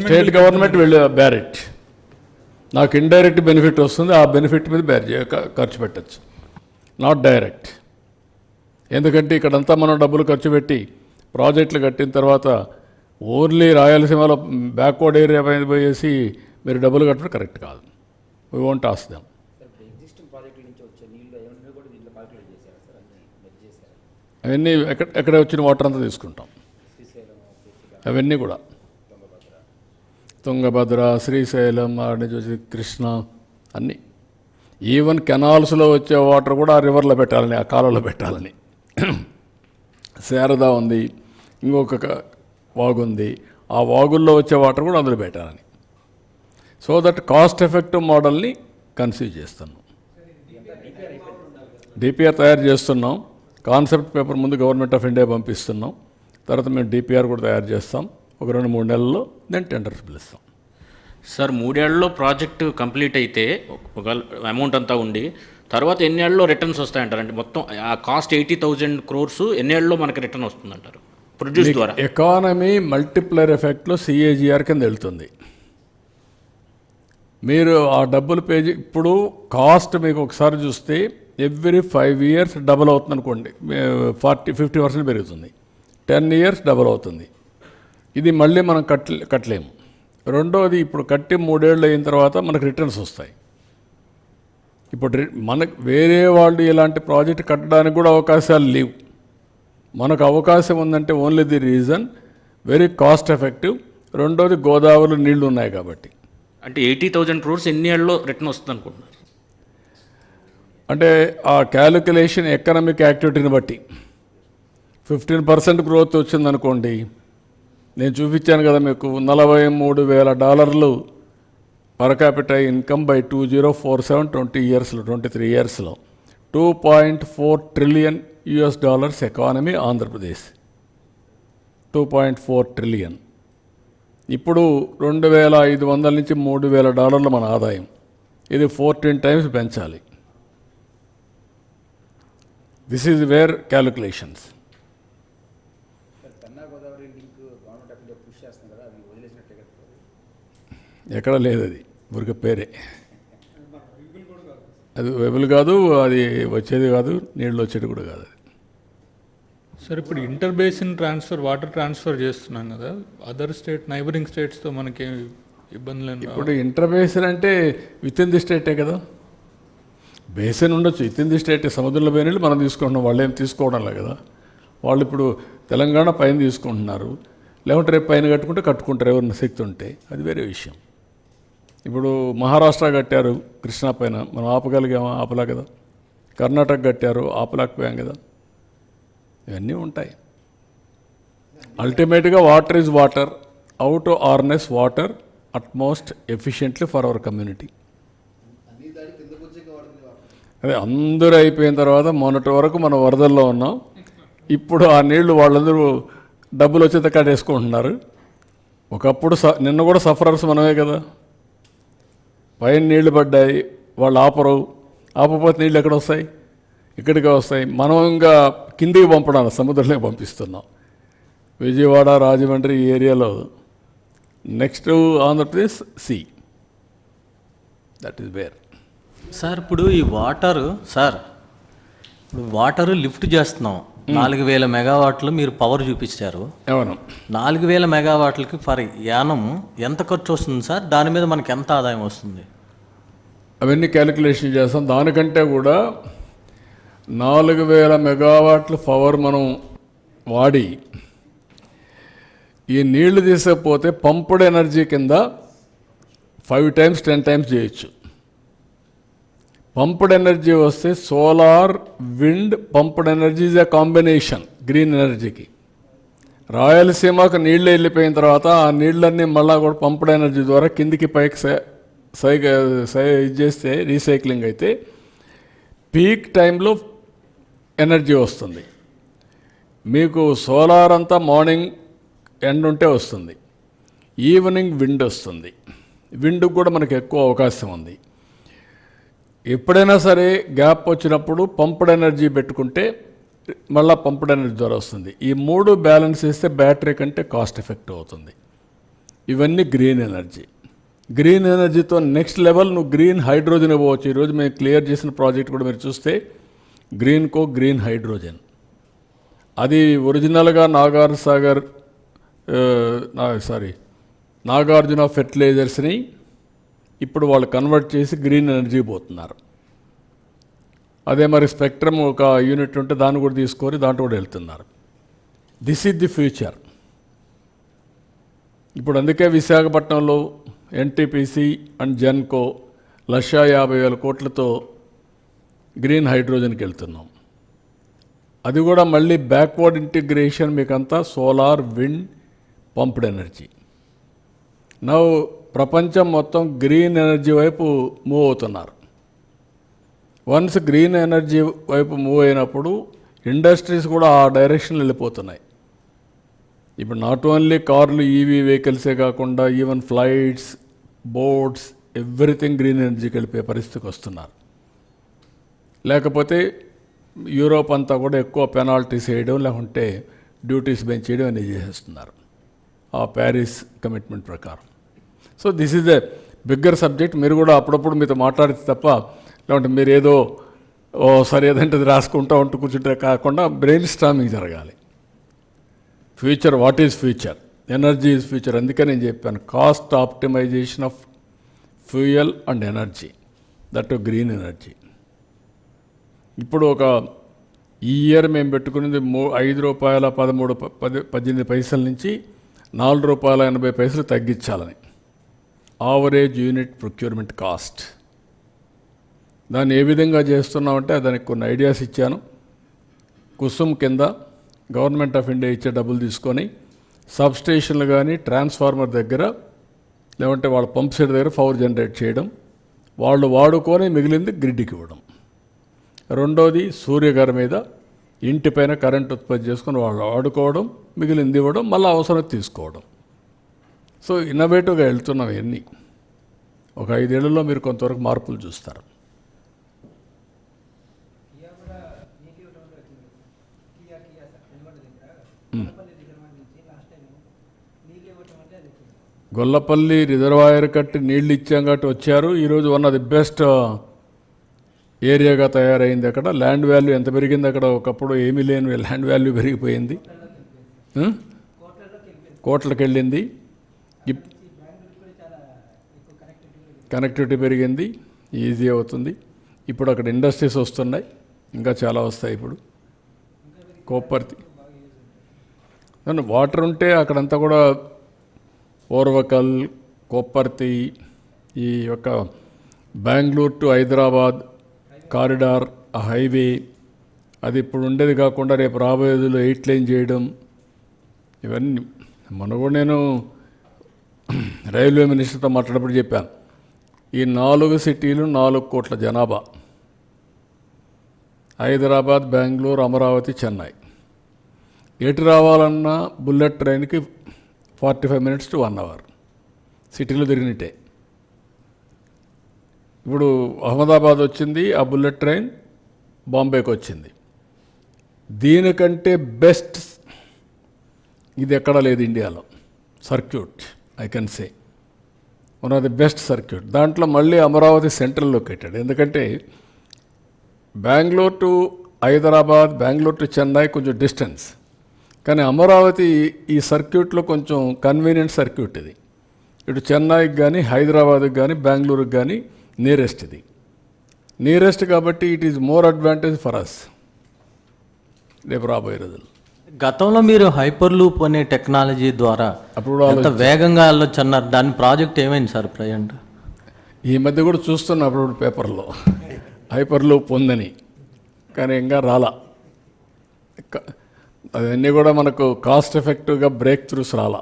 S1: స్టేట్ గవర్నమెంట్ వెళ్ళి బ్యారెట్. నాకు ఇండైరెక్ట్ బెనిఫిట్ వస్తుంది, ఆ బెనిఫిట్ మీద ఖర్చు పెట్టచ్చు, నాట్ డైరెక్ట్. ఎందుకంటే ఇక్కడంతా మనం డబ్బులు ఖర్చు పెట్టి ప్రాజెక్టులు కట్టిన తర్వాత ఓన్లీ రాయలసీమలో బ్యాక్వర్డ్ ఏరియా పైన పోయేసి మీరు డబ్బులు కట్టడం కరెక్ట్ కాదు. We won't ask them. అవన్నీ ఎక్కడే వచ్చిన వాటర్ అంతా తీసుకుంటాం. అవన్నీ కూడా తుంగభద్ర, శ్రీశైలం, ఆడ నుంచి వచ్చి కృష్ణ అన్నీ. ఈవెన్ కెనాల్స్లో వచ్చే వాటర్ కూడా ఆ రివర్లో పెట్టాలని, ఆ కాలువలో పెట్టాలని. శారదా ఉంది, ఇంకొక వాగు ఉంది, ఆ వాగుల్లో వచ్చే వాటర్ కూడా అందులో పెట్టాలని. సో దట్ కాస్ట్ ఎఫెక్టివ్ మోడల్ని కన్సీవ్ చేస్తున్నాం. డిపిఆర్ తయారు చేస్తున్నాం. కాన్సెప్ట్ పేపర్ ముందు గవర్నమెంట్ ఆఫ్ ఇండియా పంపిస్తున్నాం. తర్వాత మేము డిపిఆర్ కూడా తయారు చేస్తాం. ఒక 2-3 నెలల్లో దెన్ టెండర్స్ పిలుస్తాం.
S5: సార్ 3 ఏళ్లలో ప్రాజెక్టు కంప్లీట్ అయితే ఒక అమౌంట్ అంతా ఉండి తర్వాత ఎన్ని ఏళ్ళలో రిటర్న్స్ వస్తాయంటారు? అంటే మొత్తం ఆ కాస్ట్ 80,000 crores ఎన్ని ఏళ్ళలో మనకి రిటర్న్ వస్తుందంటారు ప్రొడ్యూస్ ద్వారా?
S1: ఎకానమీ మల్టిప్లైర్ ఎఫెక్ట్లో సిఏజిఆర్ కింద వెళ్తుంది. మీరు ఆ డబ్బులు ఇప్పుడు కాస్ట్ మీకు ఒకసారి చూస్తే ఎవ్రీ 5 years డబుల్ అవుతుంది అనుకోండి, 40-50% పెరుగుతుంది. 10 years డబుల్ అవుతుంది. ఇది మళ్ళీ మనం కట్టలేము. రెండోది, ఇప్పుడు కట్టి 3 ఏళ్ళు అయిన తర్వాత మనకు రిటర్న్స్ వస్తాయి. ఇప్పుడు మనకు వేరే వాళ్ళు ఇలాంటి ప్రాజెక్ట్ కట్టడానికి కూడా అవకాశాలు లేవు. మనకు అవకాశం ఉందంటే only the reason very cost effective. రెండోది, గోదావరిలో నీళ్లు ఉన్నాయి కాబట్టి.
S5: అంటే 80,000 crores ఎన్ని ఏళ్ళలో రిటర్న్ వస్తుంది అనుకుంటున్నారు?
S1: అంటే ఆ క్యాలిక్యులేషన్ ఎకనామిక్ యాక్టివిటీని బట్టి 15% గ్రోత్ వచ్చిందనుకోండి, నేను చూపించాను కదా మీకు, $43,000 per capital income by 2047 20 yearsలో 23 yearsలో $2.4 trillion economy Andhra Pradesh. 2.4 trillion. ఇప్పుడు 2,500 నుంచి $3,000 మన ఆదాయం. ఇది 14 times పెంచాలి. This is wear calculations. ఎక్కడ లేదు, అది ఊరికే పేరే. అది వెబుల్ కాదు, అది వచ్చేది కాదు, నీళ్ళు వచ్చేది కూడా కాదు. అది
S2: సార్ ఇప్పుడు inter basin transfer, water transfer చేస్తున్నాం కదా, అదర్ స్టేట్ నైబరింగ్ స్టేట్స్తో మనకి ఇబ్బందులు ఏం రావా?
S1: ఇప్పుడు ఇంటర్ బేసిన్ అంటే విత్ ఇన్ ది స్టేటే కదా. బేసిన్ ఉండొచ్చు, విత్ ఇన్ ది స్టేట్. సముద్రంలో పోయిన నీళ్ళు మనం తీసుకుంటున్నాం, వాళ్ళు ఏం తీసుకోవడంలే కదా. వాళ్ళు ఇప్పుడు తెలంగాణ పైన తీసుకుంటున్నారు, లేకుంటే రేపు పైన కట్టుకుంటారు ఎవరిన శక్తి ఉంటే, అది వేరే విషయం. ఇప్పుడు మహారాష్ట్ర కట్టారు కృష్ణా పైన, మనం ఆపగలిగామా? ఆపలా కదా. కర్ణాటక కట్టారు, ఆపలేకపోయాం కదా. ఇవన్నీ ఉంటాయి. అల్టిమేట్గా water is water, how to harness water utmost efficiently for our community. అదే అందరూ అయిపోయిన తర్వాత మొన్నటి వరకు మనం వరదల్లో ఉన్నాం. ఇప్పుడు ఆ నీళ్లు వాళ్ళందరూ డబ్బులు వచ్చేంత కట్టేసుకుంటున్నారు. ఒకప్పుడు నిన్న కూడా సఫరర్స్ మనమే కదా. పైన నీళ్లు పడ్డాయి, వాళ్ళు ఆపపోతే నీళ్ళు ఎక్కడ వస్తాయి? ఇక్కడికే వస్తాయి. మనం ఇంకా కిందికి పంపడానికి సముద్రంలోకి పంపిస్తున్నాం. విజయవాడ, రాజమండ్రి ఈ ఏరియాలో. Next Andhra Pradesh see, that is where.
S4: Sir ఇప్పుడు ఈ వాటరు లిఫ్ట్ చేస్తున్నాం. 4,000 మెగావాట్లు మీరు పవర్ చూపించారు.
S1: అవును.
S4: 4,000 మెగావాట్లకి ఫర్ యానం ఎంత ఖర్చు వస్తుంది సార్? దాని మీద మనకి ఎంత ఆదాయం వస్తుంది?
S1: అవన్నీ క్యాలిక్యులేషన్ చేస్తాం. దానికంటే కూడా 4,000 మెగావాట్ల పవర్ మనం వాడి ఈ నీళ్లు తీసకపోతే పంప్డ్ ఎనర్జీ కింద 5 times 10 times చేయొచ్చు. పంప్డ్ ఎనర్జీ వస్తే solar, wind, pumped energy is a combination green ఎనర్జీకి. రాయలసీమకు నీళ్ళు వెళ్ళిపోయిన తర్వాత ఆ నీళ్ళన్నీ మళ్ళీ కూడా పంప్డ్ ఎనర్జీ ద్వారా కిందికి పైకి ఇది చేస్తే రీసైక్లింగ్ అయితే పీక్ టైంలో ఎనర్జీ వస్తుంది. మీకు సోలార్ అంతా మార్నింగ్ ఎండ్ ఉంటే వస్తుంది, ఈవినింగ్ విండ్ వస్తుంది. విండ్కి కూడా మనకు ఎక్కువ అవకాశం ఉంది. ఎప్పుడైనా సరే గ్యాప్ వచ్చినప్పుడు పంప్డ్ ఎనర్జీ పెట్టుకుంటే మళ్ళీ పంప్డ్ ఎనర్జీ ద్వారా వస్తుంది. ఈ 3 బ్యాలెన్స్ చేస్తే బ్యాటరీ కంటే కాస్ట్ ఎఫెక్టివ్ అవుతుంది. ఇవన్నీ గ్రీన్ ఎనర్జీ. గ్రీన్ ఎనర్జీతో నెక్స్ట్ లెవెల్ నువ్వు గ్రీన్ హైడ్రోజన్ ఇవ్వచ్చు. ఈరోజు మేము క్లియర్ చేసిన ప్రాజెక్ట్ కూడా మీరు చూస్తే గ్రీన్ హైడ్రోజన్. అది ఒరిజినల్గా నాగార్జున ఫెర్టిలైజర్స్ని ఇప్పుడు వాళ్ళు కన్వర్ట్ చేసి గ్రీన్ ఎనర్జీ పోతున్నారు. అదే మరి స్పెక్ట్రమ్ ఒక యూనిట్ ఉంటే దాన్ని కూడా తీసుకొని దాంట్లో కూడా వెళ్తున్నారు. This is the future. ఇప్పుడు అందుకే విశాఖపట్నంలో ఎన్టీపీసీ అండ్ జెన్కో 1,50,000 కోట్లతో గ్రీన్ హైడ్రోజన్కి వెళ్తున్నాం. అది కూడా మళ్ళీ బ్యాక్వర్డ్ ఇంటిగ్రేషన్, మీకంతా solar, wind, pumped energy. Now ప్రపంచం మొత్తం గ్రీన్ ఎనర్జీ వైపు మూవ్ అవుతున్నారు. వన్స్ గ్రీన్ ఎనర్జీ వైపు మూవ్ అయినప్పుడు ఇండస్ట్రీస్ కూడా ఆ డైరెక్షన్ వెళ్ళిపోతున్నాయి. ఇప్పుడు నాట్ ఓన్లీ కార్లు, ఈవీ వెహికల్సే కాకుండా even flights, boats, everything green ఎనర్జీకి వెళ్ళిపోయే పరిస్థితికి వస్తున్నారు. లేకపోతే యూరోప్ అంతా కూడా ఎక్కువ పెనాల్టీస్ వేయడం, లేకుంటే డ్యూటీస్ పెంచేయడం అనేది చేసేస్తున్నారు ఆ ప్యారిస్ కమిట్మెంట్ ప్రకారం. So this is a bigger subject. మీరు కూడా అప్పుడప్పుడు మీతో మాట్లాడితే తప్ప, లేకుంటే మీరు ఏదో సరే ఏదంటే అది రాసుకుంటూ ఉంటూ కూర్చుంటే కాకుండా బ్రెయిన్ స్టార్మింగ్ జరగాలి. Future, what is future? Energy is future. అందుకే నేను చెప్పాను, cost optimization of fuel and energy, that green energy. ఇప్పుడు ఒక ఈ ఇయర్ మేము పెట్టుకునేది ₹5.18 నుంచి ₹4.80 తగ్గించాలని, ఆవరేజ్ యూనిట్ ప్రొక్యూర్మెంట్ కాస్ట్. దాన్ని ఏ విధంగా చేస్తున్నామంటే దానికి కొన్ని ఐడియాస్ ఇచ్చాను. కుసుమ్ కింద గవర్నమెంట్ ఆఫ్ ఇండియా ఇచ్చే డబ్బులు తీసుకొని సబ్స్టేషన్లు కానీ ట్రాన్స్ఫార్మర్ దగ్గర, లేదంటే వాళ్ళ పంప్ సెట్ దగ్గర పవర్ జనరేట్ చేయడం, వాళ్ళు వాడుకొని మిగిలింది గ్రిడ్కి ఇవ్వడం. రెండోది సూర్యగారి మీద ఇంటిపైన కరెంట్ ఉత్పత్తి చేసుకొని వాళ్ళు వాడుకోవడం, మిగిలింది ఇవ్వడం, మళ్ళీ అవసరం తీసుకోవడం. సో ఇన్నోవేటివ్గా వెళ్తున్నాం. ఇవన్నీ ఒక 5 ఏళ్లలో మీరు కొంతవరకు మార్పులు చూస్తారు. గొల్లపల్లి రిజర్వాయర్ కట్టి నీళ్ళు ఇచ్చాం కాబట్టి వచ్చారు. ఈరోజు వన్ ఆఫ్ ది బెస్ట్ ఏరియాగా తయారైంది. అక్కడ ల్యాండ్ వాల్యూ ఎంత పెరిగింది, అక్కడ ఒకప్పుడు ఏమీ లేని ల్యాండ్ వాల్యూ పెరిగిపోయింది, కోట్లకి వెళ్ళింది. కనెక్టివిటీ పెరిగింది, ఈజీ అవుతుంది. ఇప్పుడు అక్కడ ఇండస్ట్రీస్ వస్తున్నాయి, ఇంకా చాలా వస్తాయి. ఇప్పుడు కోప్పర్తి వాటర్ ఉంటే అక్కడంతా కూడా ఓర్వకల్, కొప్పర్తి, ఈ యొక్క బెంగళూరు టు హైదరాబాద్ కారిడార్, ఆ హైవే, అది ఇప్పుడు ఉండేది కాకుండా రేపు రాబోయేదిలో 8 లైన్ చేయడం, ఇవన్నీ మొన్న కూడా నేను రైల్వే మినిస్టర్తో మాట్లాడేప్పుడు చెప్పాను. ఈ 4 సిటీలు 4 కోట్ల జనాభా, హైదరాబాద్, బెంగళూరు, అమరావతి, చెన్నై. ఎటు రావాలన్నా బుల్లెట్ ట్రైన్కి 45 minutes to 1 hour సిటీలో తిరిగినట్టే. ఇప్పుడు అహ్మదాబాద్ వచ్చింది, ఆ బుల్లెట్ ట్రైన్ బాంబేకి వచ్చింది. దీనికంటే బెస్ట్ ఇది ఎక్కడా లేదు ఇండియాలో. Circuit I can say one of the best circuit. దాంట్లో మళ్ళీ అమరావతి సెంట్రల్ లొకేటెడ్. ఎందుకంటే బెంగళూరు టు హైదరాబాద్, బెంగళూరు టు చెన్నై కొంచెం డిస్టెన్స్, కానీ అమరావతి ఈ సర్క్యూట్లో కొంచెం కన్వీనియంట్ సర్క్యూట్. ఇది ఇటు చెన్నైకి కానీ, హైదరాబాద్కి కానీ, బెంగళూరుకి కానీ నియరెస్ట్. ఇది నియరెస్ట్ కాబట్టి it is more advantage for us రేపు రాబోయే రోజులు.
S4: గతంలో మీరు హైపర్ లూప్ అనే టెక్నాలజీ ద్వారా
S1: అప్పుడు
S4: ఎంత వేగంగా వెళ్ళొచ్చు అన్నారు. దాని ప్రాజెక్ట్ ఏమైంది సార్ ప్రజెంట్?
S1: ఈ మధ్య కూడా చూస్తున్నా అప్పుడు పేపర్లో హైపర్ లూప్ ఉందని, కానీ ఇంకా రాలా. అవన్నీ కూడా మనకు కాస్ట్ ఎఫెక్టివ్గా బ్రేక్ త్రూస్ రాలా.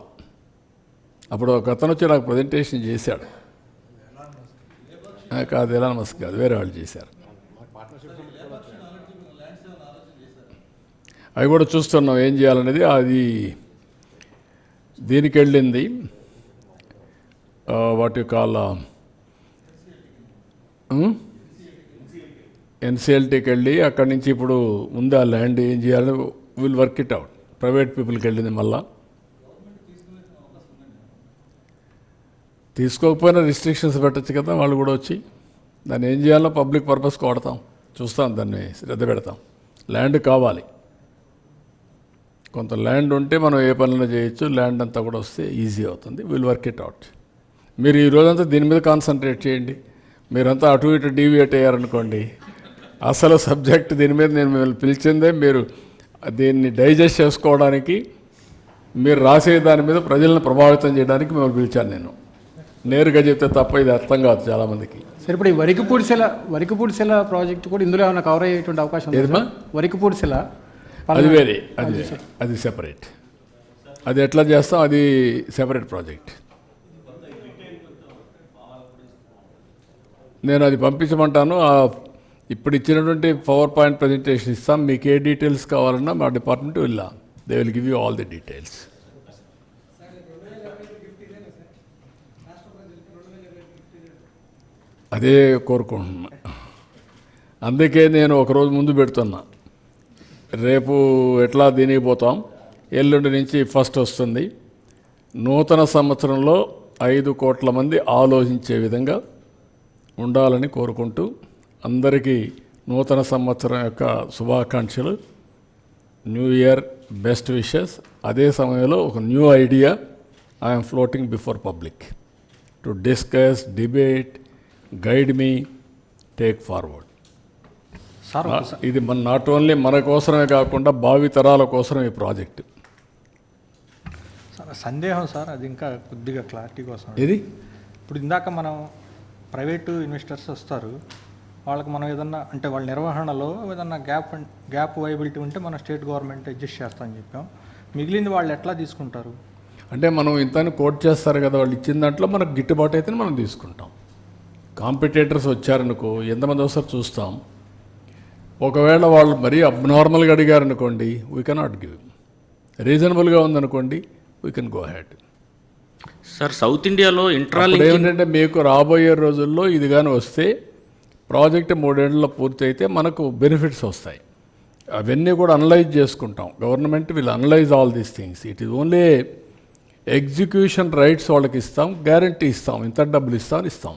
S1: అప్పుడు ఒక అతను వచ్చి నాకు ప్రజెంటేషన్ చేశాడు. కాదు, ఎలాన్ మస్క్ కాదు, వేరే వాళ్ళు చేశారు. అవి కూడా చూస్తున్నాం ఏం చేయాలనేది. అది దీనికి వెళ్ళింది, వాటి కాల్ ఎన్సిఎల్టీకి వెళ్ళి అక్కడి నుంచి ఇప్పుడు ఉంది ఆ ల్యాండ్, ఏం చేయాలని will work it out. Private పీపుల్కి వెళ్ళింది. మళ్ళా తీసుకోకపోయినా రిస్ట్రిక్షన్స్ పెట్టచ్చు కదా, వాళ్ళు కూడా వచ్చి దాన్ని ఏం చేయాలో పబ్లిక్ పర్పస్కి వాడతాం, చూస్తాం, దాన్ని శ్రద్ధ పెడతాం. ల్యాండ్ కావాలి, కొంత ల్యాండ్ ఉంటే మనం ఏ పనులు చేయొచ్చు. ల్యాండ్ అంతా కూడా వస్తే ఈజీ అవుతుంది. Will work it out. మీరు ఈ రోజంతా దీని మీద కాన్సన్ట్రేట్ చేయండి. మీరంతా అటు ఇటు డీవియేట్ అయ్యారనుకోండి, అసలు సబ్జెక్ట్ దీని మీద నేను మిమ్మల్ని పిలిచిందే మీరు దీన్ని డైజెస్ట్ చేసుకోవడానికి, మీరు రాసే దాని మీద ప్రజలను ప్రభావితం చేయడానికి మిమ్మల్ని పిలిచాను. నేను నేరుగా చెప్తే తప్ప ఇది అర్థం కాదు చాలామందికి.
S6: సరే, ఇప్పుడు ఈ వరికిపూడిసెల ప్రాజెక్ట్ కూడా ఇందులో ఏమైనా కవర్ అయ్యేటువంటి అవకాశం ఉంది?
S1: ఏదమ్మా?
S6: వరికిపూడిసెల
S1: అది వేరే, అది సెపరేట్. అది ఎట్లా చేస్తాం, అది సెపరేట్ ప్రాజెక్ట్. నేను అది పంపించమంటాను. ఇప్పుడు ఇచ్చినటువంటి పవర్ పాయింట్ ప్రజెంటేషన్ ఇస్తాం. మీకు ఏ డీటెయిల్స్ కావాలన్నా మా డిపార్ట్మెంట్ వెళ్ళాం. They will give you all the details. అదే కోరుకుంటున్నా. అందుకే నేను ఒకరోజు ముందు పెడుతున్నా. రేపు ఎట్లా దీనికి పోతాం, ఎల్లుండి నుంచి ఫస్ట్ వస్తుంది. నూతన సంవత్సరంలో 5 కోట్ల మంది ఆలోచించే విధంగా ఉండాలని కోరుకుంటూ అందరికీ నూతన సంవత్సరం యొక్క శుభాకాంక్షలు. New year best wishes. అదే సమయంలో ఒక new idea I'm floating before public to discuss, debate, guide me, take forward.
S4: Sir
S1: ఇది మన నాట్ ఓన్లీ మన కోసమే కాకుండా భావి తరాల కోసం ఈ ప్రాజెక్టు.
S7: సార్ సందేహం సార్, అది ఇంకా కొద్దిగా క్లారిటీ కోసం.
S1: ఇది
S7: ఇప్పుడు ఇందాక మనం ప్రైవేటు ఇన్వెస్టర్స్ వస్తారు, వాళ్ళకి మనం ఏదన్నా అంటే వాళ్ళ నిర్వహణలో ఏదన్నా గ్యాప్ వైబిలిటీ ఉంటే మన స్టేట్ గవర్నమెంట్ అడ్జస్ట్ చేస్తామని చెప్పాం. మిగిలింది వాళ్ళు ఎట్లా తీసుకుంటారు?
S1: అంటే మనం ఇంతని కోట్ చేస్తారు కదా, వాళ్ళు ఇచ్చిన దాంట్లో మనకు గిట్టుబాటు అయితే మనం తీసుకుంటాం. కాంపిటేటర్స్ వచ్చారనుకో, ఎంతమంది వస్తారు చూస్తాం. ఒకవేళ వాళ్ళు మరీ అబ్నార్మల్గా అడిగారనుకోండి, వీ కెనాట్ గివ్. రీజనబుల్గా ఉందనుకోండి, we can go head.
S5: Sir south ఇండియాలో
S1: ఏమిటంటే మీకు రాబోయే రోజుల్లో ఇది కానీ వస్తే ప్రాజెక్ట్ 3 ఏళ్లలో పూర్తి అయితే మనకు బెనిఫిట్స్ వస్తాయి. అవన్నీ కూడా అనలైజ్ చేసుకుంటాం. Government will analyse all these things. It is only execution rights వాళ్ళకి ఇస్తాం, గ్యారంటీ ఇస్తాం, ఇంత డబ్బులు ఇస్తాం.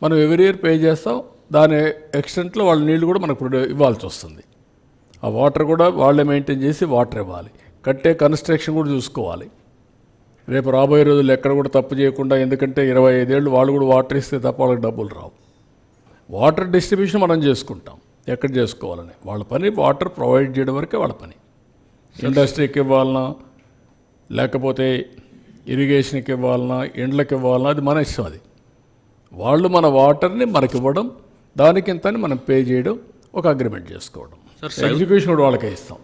S1: మనం ఎవ్రీ ఇయర్ పే చేస్తాం. దాని ఎక్స్టెంట్లో వాళ్ళ నీళ్ళు కూడా మనకు ఇవ్వాల్సి వస్తుంది. ఆ వాటర్ కూడా వాళ్ళే మెయింటైన్ చేసి వాటర్ ఇవ్వాలి. కట్టే కన్స్ట్రక్షన్ కూడా చూసుకోవాలి. రేపు రాబోయే రోజుల్లో ఎక్కడ కూడా తప్పు చేయకుండా, ఎందుకంటే 25 ఏళ్ళు వాళ్ళు కూడా వాటర్ ఇస్తే తప్ప వాళ్ళకి డబ్బులు రావు. వాటర్ డిస్ట్రిబ్యూషన్ మనం చేసుకుంటాం ఎక్కడ చేసుకోవాలని. వాళ్ళ పని వాటర్ ప్రొవైడ్ చేయడం వరకే వాళ్ళ పని. ఇండస్ట్రీకి ఇవ్వాలన్నా, లేకపోతే ఇరిగేషన్కి ఇవ్వాలన్నా, ఇండ్లకి ఇవ్వాలన్నా, అది మన ఇష్టం. అది వాళ్ళు మన వాటర్ని మనకి ఇవ్వడం, దానికి ఇంతని మనం పే చేయడం, ఒక అగ్రిమెంట్ చేసుకోవడం. ఎగ్జిక్యూషన్ కూడా వాళ్ళకే ఇస్తాం.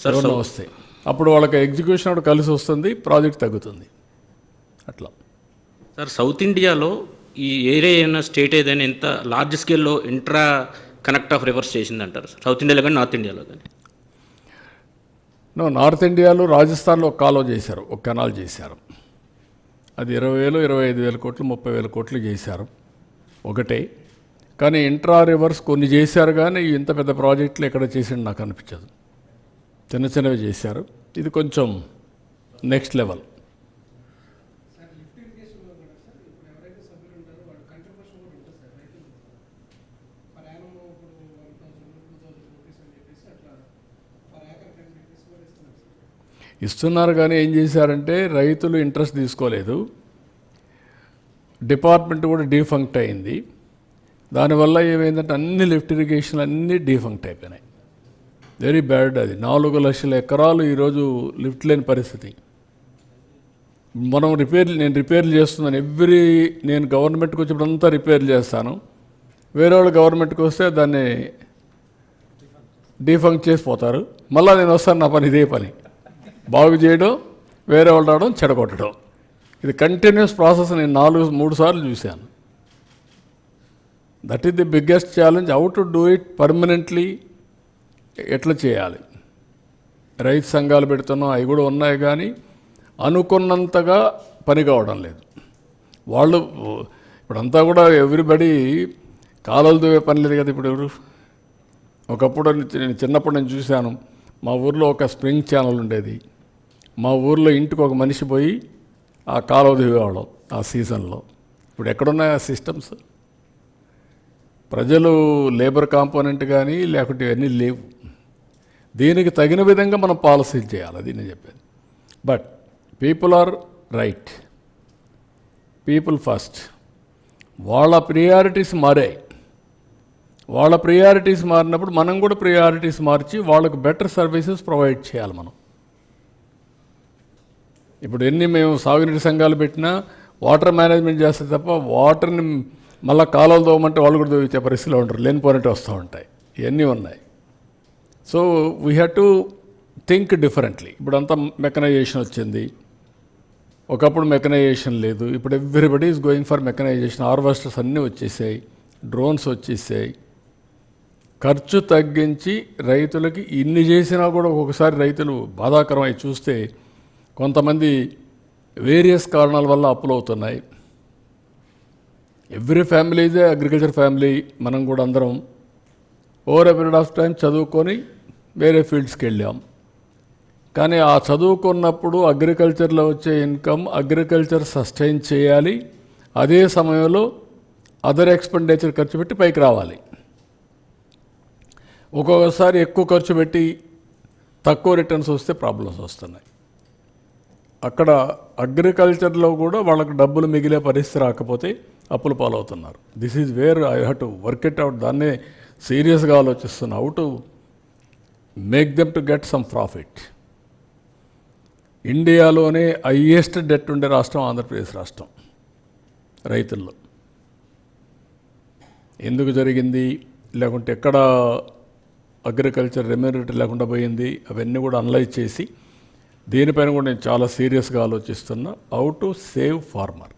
S1: ఎవరన్నా వస్తే అప్పుడు వాళ్ళకి ఎగ్జిక్యూషన్ కూడా కలిసి వస్తుంది, ప్రాజెక్ట్ తగ్గుతుంది. అట్లా
S5: సార్ సౌత్ ఇండియాలో ఈ ఏరియా అయినా స్టేట్ ఏదైనా ఎంత లార్జ్ స్కేల్లో ఇంట్రా కనెక్ట్ ఆఫ్ రివర్స్ చేసిందంటారు సార్, సౌత్ ఇండియాలో కానీ నార్త్ ఇండియాలో కానీ?
S1: నార్త్ ఇండియాలో రాజస్థాన్లో ఒక కాలువ చేశారు, ఒక కెనాల్ చేశారు. అది 20,000, 25,000 కోట్లు, 30,000 కోట్లు చేశారు ఒకటే. కానీ ఇంట్రా రివర్స్ కొన్ని చేశారు, కానీ ఇంత పెద్ద ప్రాజెక్టులు ఎక్కడ చేసింది నాకు అనిపించదు. చిన్నవి చేశారు. ఇది కొంచెం నెక్స్ట్ లెవెల్. ఇస్తున్నారు, కానీ ఏం చేశారంటే రైతులు ఇంట్రెస్ట్ తీసుకోలేదు. డిపార్ట్మెంట్ కూడా డీఫంక్ట్ అయింది. దానివల్ల ఏమైందంటే అన్ని లిఫ్ట్ ఇరిగేషన్లు అన్నీ డీఫంక్ట్ అయిపోయినాయి. Very bad. అది 4 లక్షల ఎకరాలు ఈరోజు లిఫ్ట్ లేని పరిస్థితి. నేను రిపేర్లు చేస్తున్నాను. నేను గవర్నమెంట్కి వచ్చినప్పుడంతా రిపేర్లు చేస్తాను. వేరే వాళ్ళు గవర్నమెంట్కి వస్తే దాన్ని డీఫంక్ట్ చేసిపోతారు. మళ్ళీ నేను వస్తాను, నా పని ఇదే పని, బాగు చేయడం, వేరే వాళ్ళు రావడం, చెడగొట్టడం. ఇది కంటిన్యూస్ ప్రాసెస్. నేను 3 సార్లు చూశాను. That is the biggest challenge. How to do it permanently, ఎట్లా చేయాలి. రైతు సంఘాలు పెడుతున్నాం, అవి కూడా ఉన్నాయి, కానీ అనుకున్నంతగా పని కావడం లేదు. వాళ్ళు ఇప్పుడంతా కూడా ఎవ్రీబడి కాలువలు దువ్వే పని లేదు కదా ఇప్పుడు ఎవరు. ఒకప్పుడు చిన్నప్పుడు నేను చూశాను, మా ఊర్లో ఒక స్ప్రింగ్ ఛానల్ ఉండేది. మా ఊర్లో ఇంటికి ఒక మనిషి పోయి ఆ కాలువ దిగేవాళ్ళం ఆ సీజన్లో. ఇప్పుడు ఎక్కడున్నాయి ఆ సిస్టమ్స్? ప్రజలు లేబర్ కాంపోనెంట్ కానీ లేకుంటే ఇవన్నీ లేవు. దీనికి తగిన విధంగా మనం పాలసీలు చేయాలి, అది నేను చెప్పేది. But people are right, people first. వాళ్ళ ప్రియారిటీస్ మారాయి. వాళ్ళ ప్రియారిటీస్ మారినప్పుడు మనం కూడా ప్రియారిటీస్ మార్చి వాళ్ళకు బెటర్ సర్వీసెస్ ప్రొవైడ్ చేయాలి మనం. ఇప్పుడు ఎన్ని మేము సాగునీటి సంఘాలు పెట్టినా వాటర్ మేనేజ్మెంట్ చేస్తే తప్ప వాటర్ని మళ్ళీ కాలువలు తోమంటే వాళ్ళు కూడా తోవిచ్చే పరిస్థితిలో ఉంటారు, లేనిపోయినట్టు వస్తూ ఉంటాయి. ఇవన్నీ ఉన్నాయి. So we have to think differently. ఇప్పుడు అంతా మెకనైజేషన్ వచ్చింది, ఒకప్పుడు మెకనైజేషన్ లేదు. ఇప్పుడు everybody is going for mechanisation. Harvesters అన్నీ వచ్చేసాయి, డ్రోన్స్ వచ్చేసాయి. ఖర్చు తగ్గించి రైతులకి ఇన్ని చేసినా కూడా ఒక్కొక్కసారి రైతులు బాధాకరమై చూస్తే కొంతమంది వేరియస్ కారణాల వల్ల అప్పులు అవుతున్నాయి. Every family is a agriculture family. మనం కూడా అందరం over a period of time చదువుకొని వేరే ఫీల్డ్స్కి వెళ్ళాం. కానీ ఆ చదువుకున్నప్పుడు అగ్రికల్చర్లో వచ్చే ఇన్కమ్ అగ్రికల్చర్ సస్టైన్ చేయాలి, అదే సమయంలో అదర్ ఎక్స్పెండిచర్ ఖర్చు పెట్టి పైకి రావాలి. ఒక్కొక్కసారి ఎక్కువ ఖర్చు పెట్టి తక్కువ రిటర్న్స్ వస్తే ప్రాబ్లమ్స్ వస్తున్నాయి. అక్కడ అగ్రికల్చర్లో కూడా వాళ్ళకు డబ్బులు మిగిలే పరిస్థితి రాకపోతే అప్పుల పాలవుతున్నారు. This is where I have to work it out. దాన్నే సీరియస్గా ఆలోచిస్తున్నా, how to make them to get some profit. ఇండియాలోనే హైయెస్ట్ డెట్ ఉండే రాష్ట్రం ఆంధ్రప్రదేశ్ రాష్ట్రం రైతుల్లో. ఎందుకు జరిగింది, లేకుంటే ఎక్కడ అగ్రికల్చర్ రెమ్యూనరేట్ లేకుండా పోయింది, అవన్నీ కూడా అనలైజ్ చేసి దీనిపైన కూడా నేను చాలా సీరియస్గా ఆలోచిస్తున్నా, how to save farmer.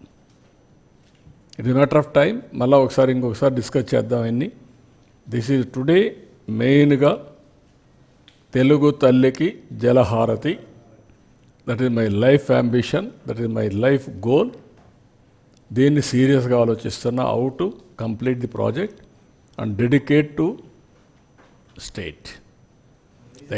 S1: It is matter of time. మళ్ళీ ఇంకొకసారి డిస్కస్ చేద్దాం అన్నీ. దిస్ ఈజ్ టుడే మెయిన్గా తెలుగు తల్లికి జలహారతి. That is my life ambition, that is my life goal. దీన్ని సీరియస్గా ఆలోచిస్తున్నా, how to complete the project and dedicate to state.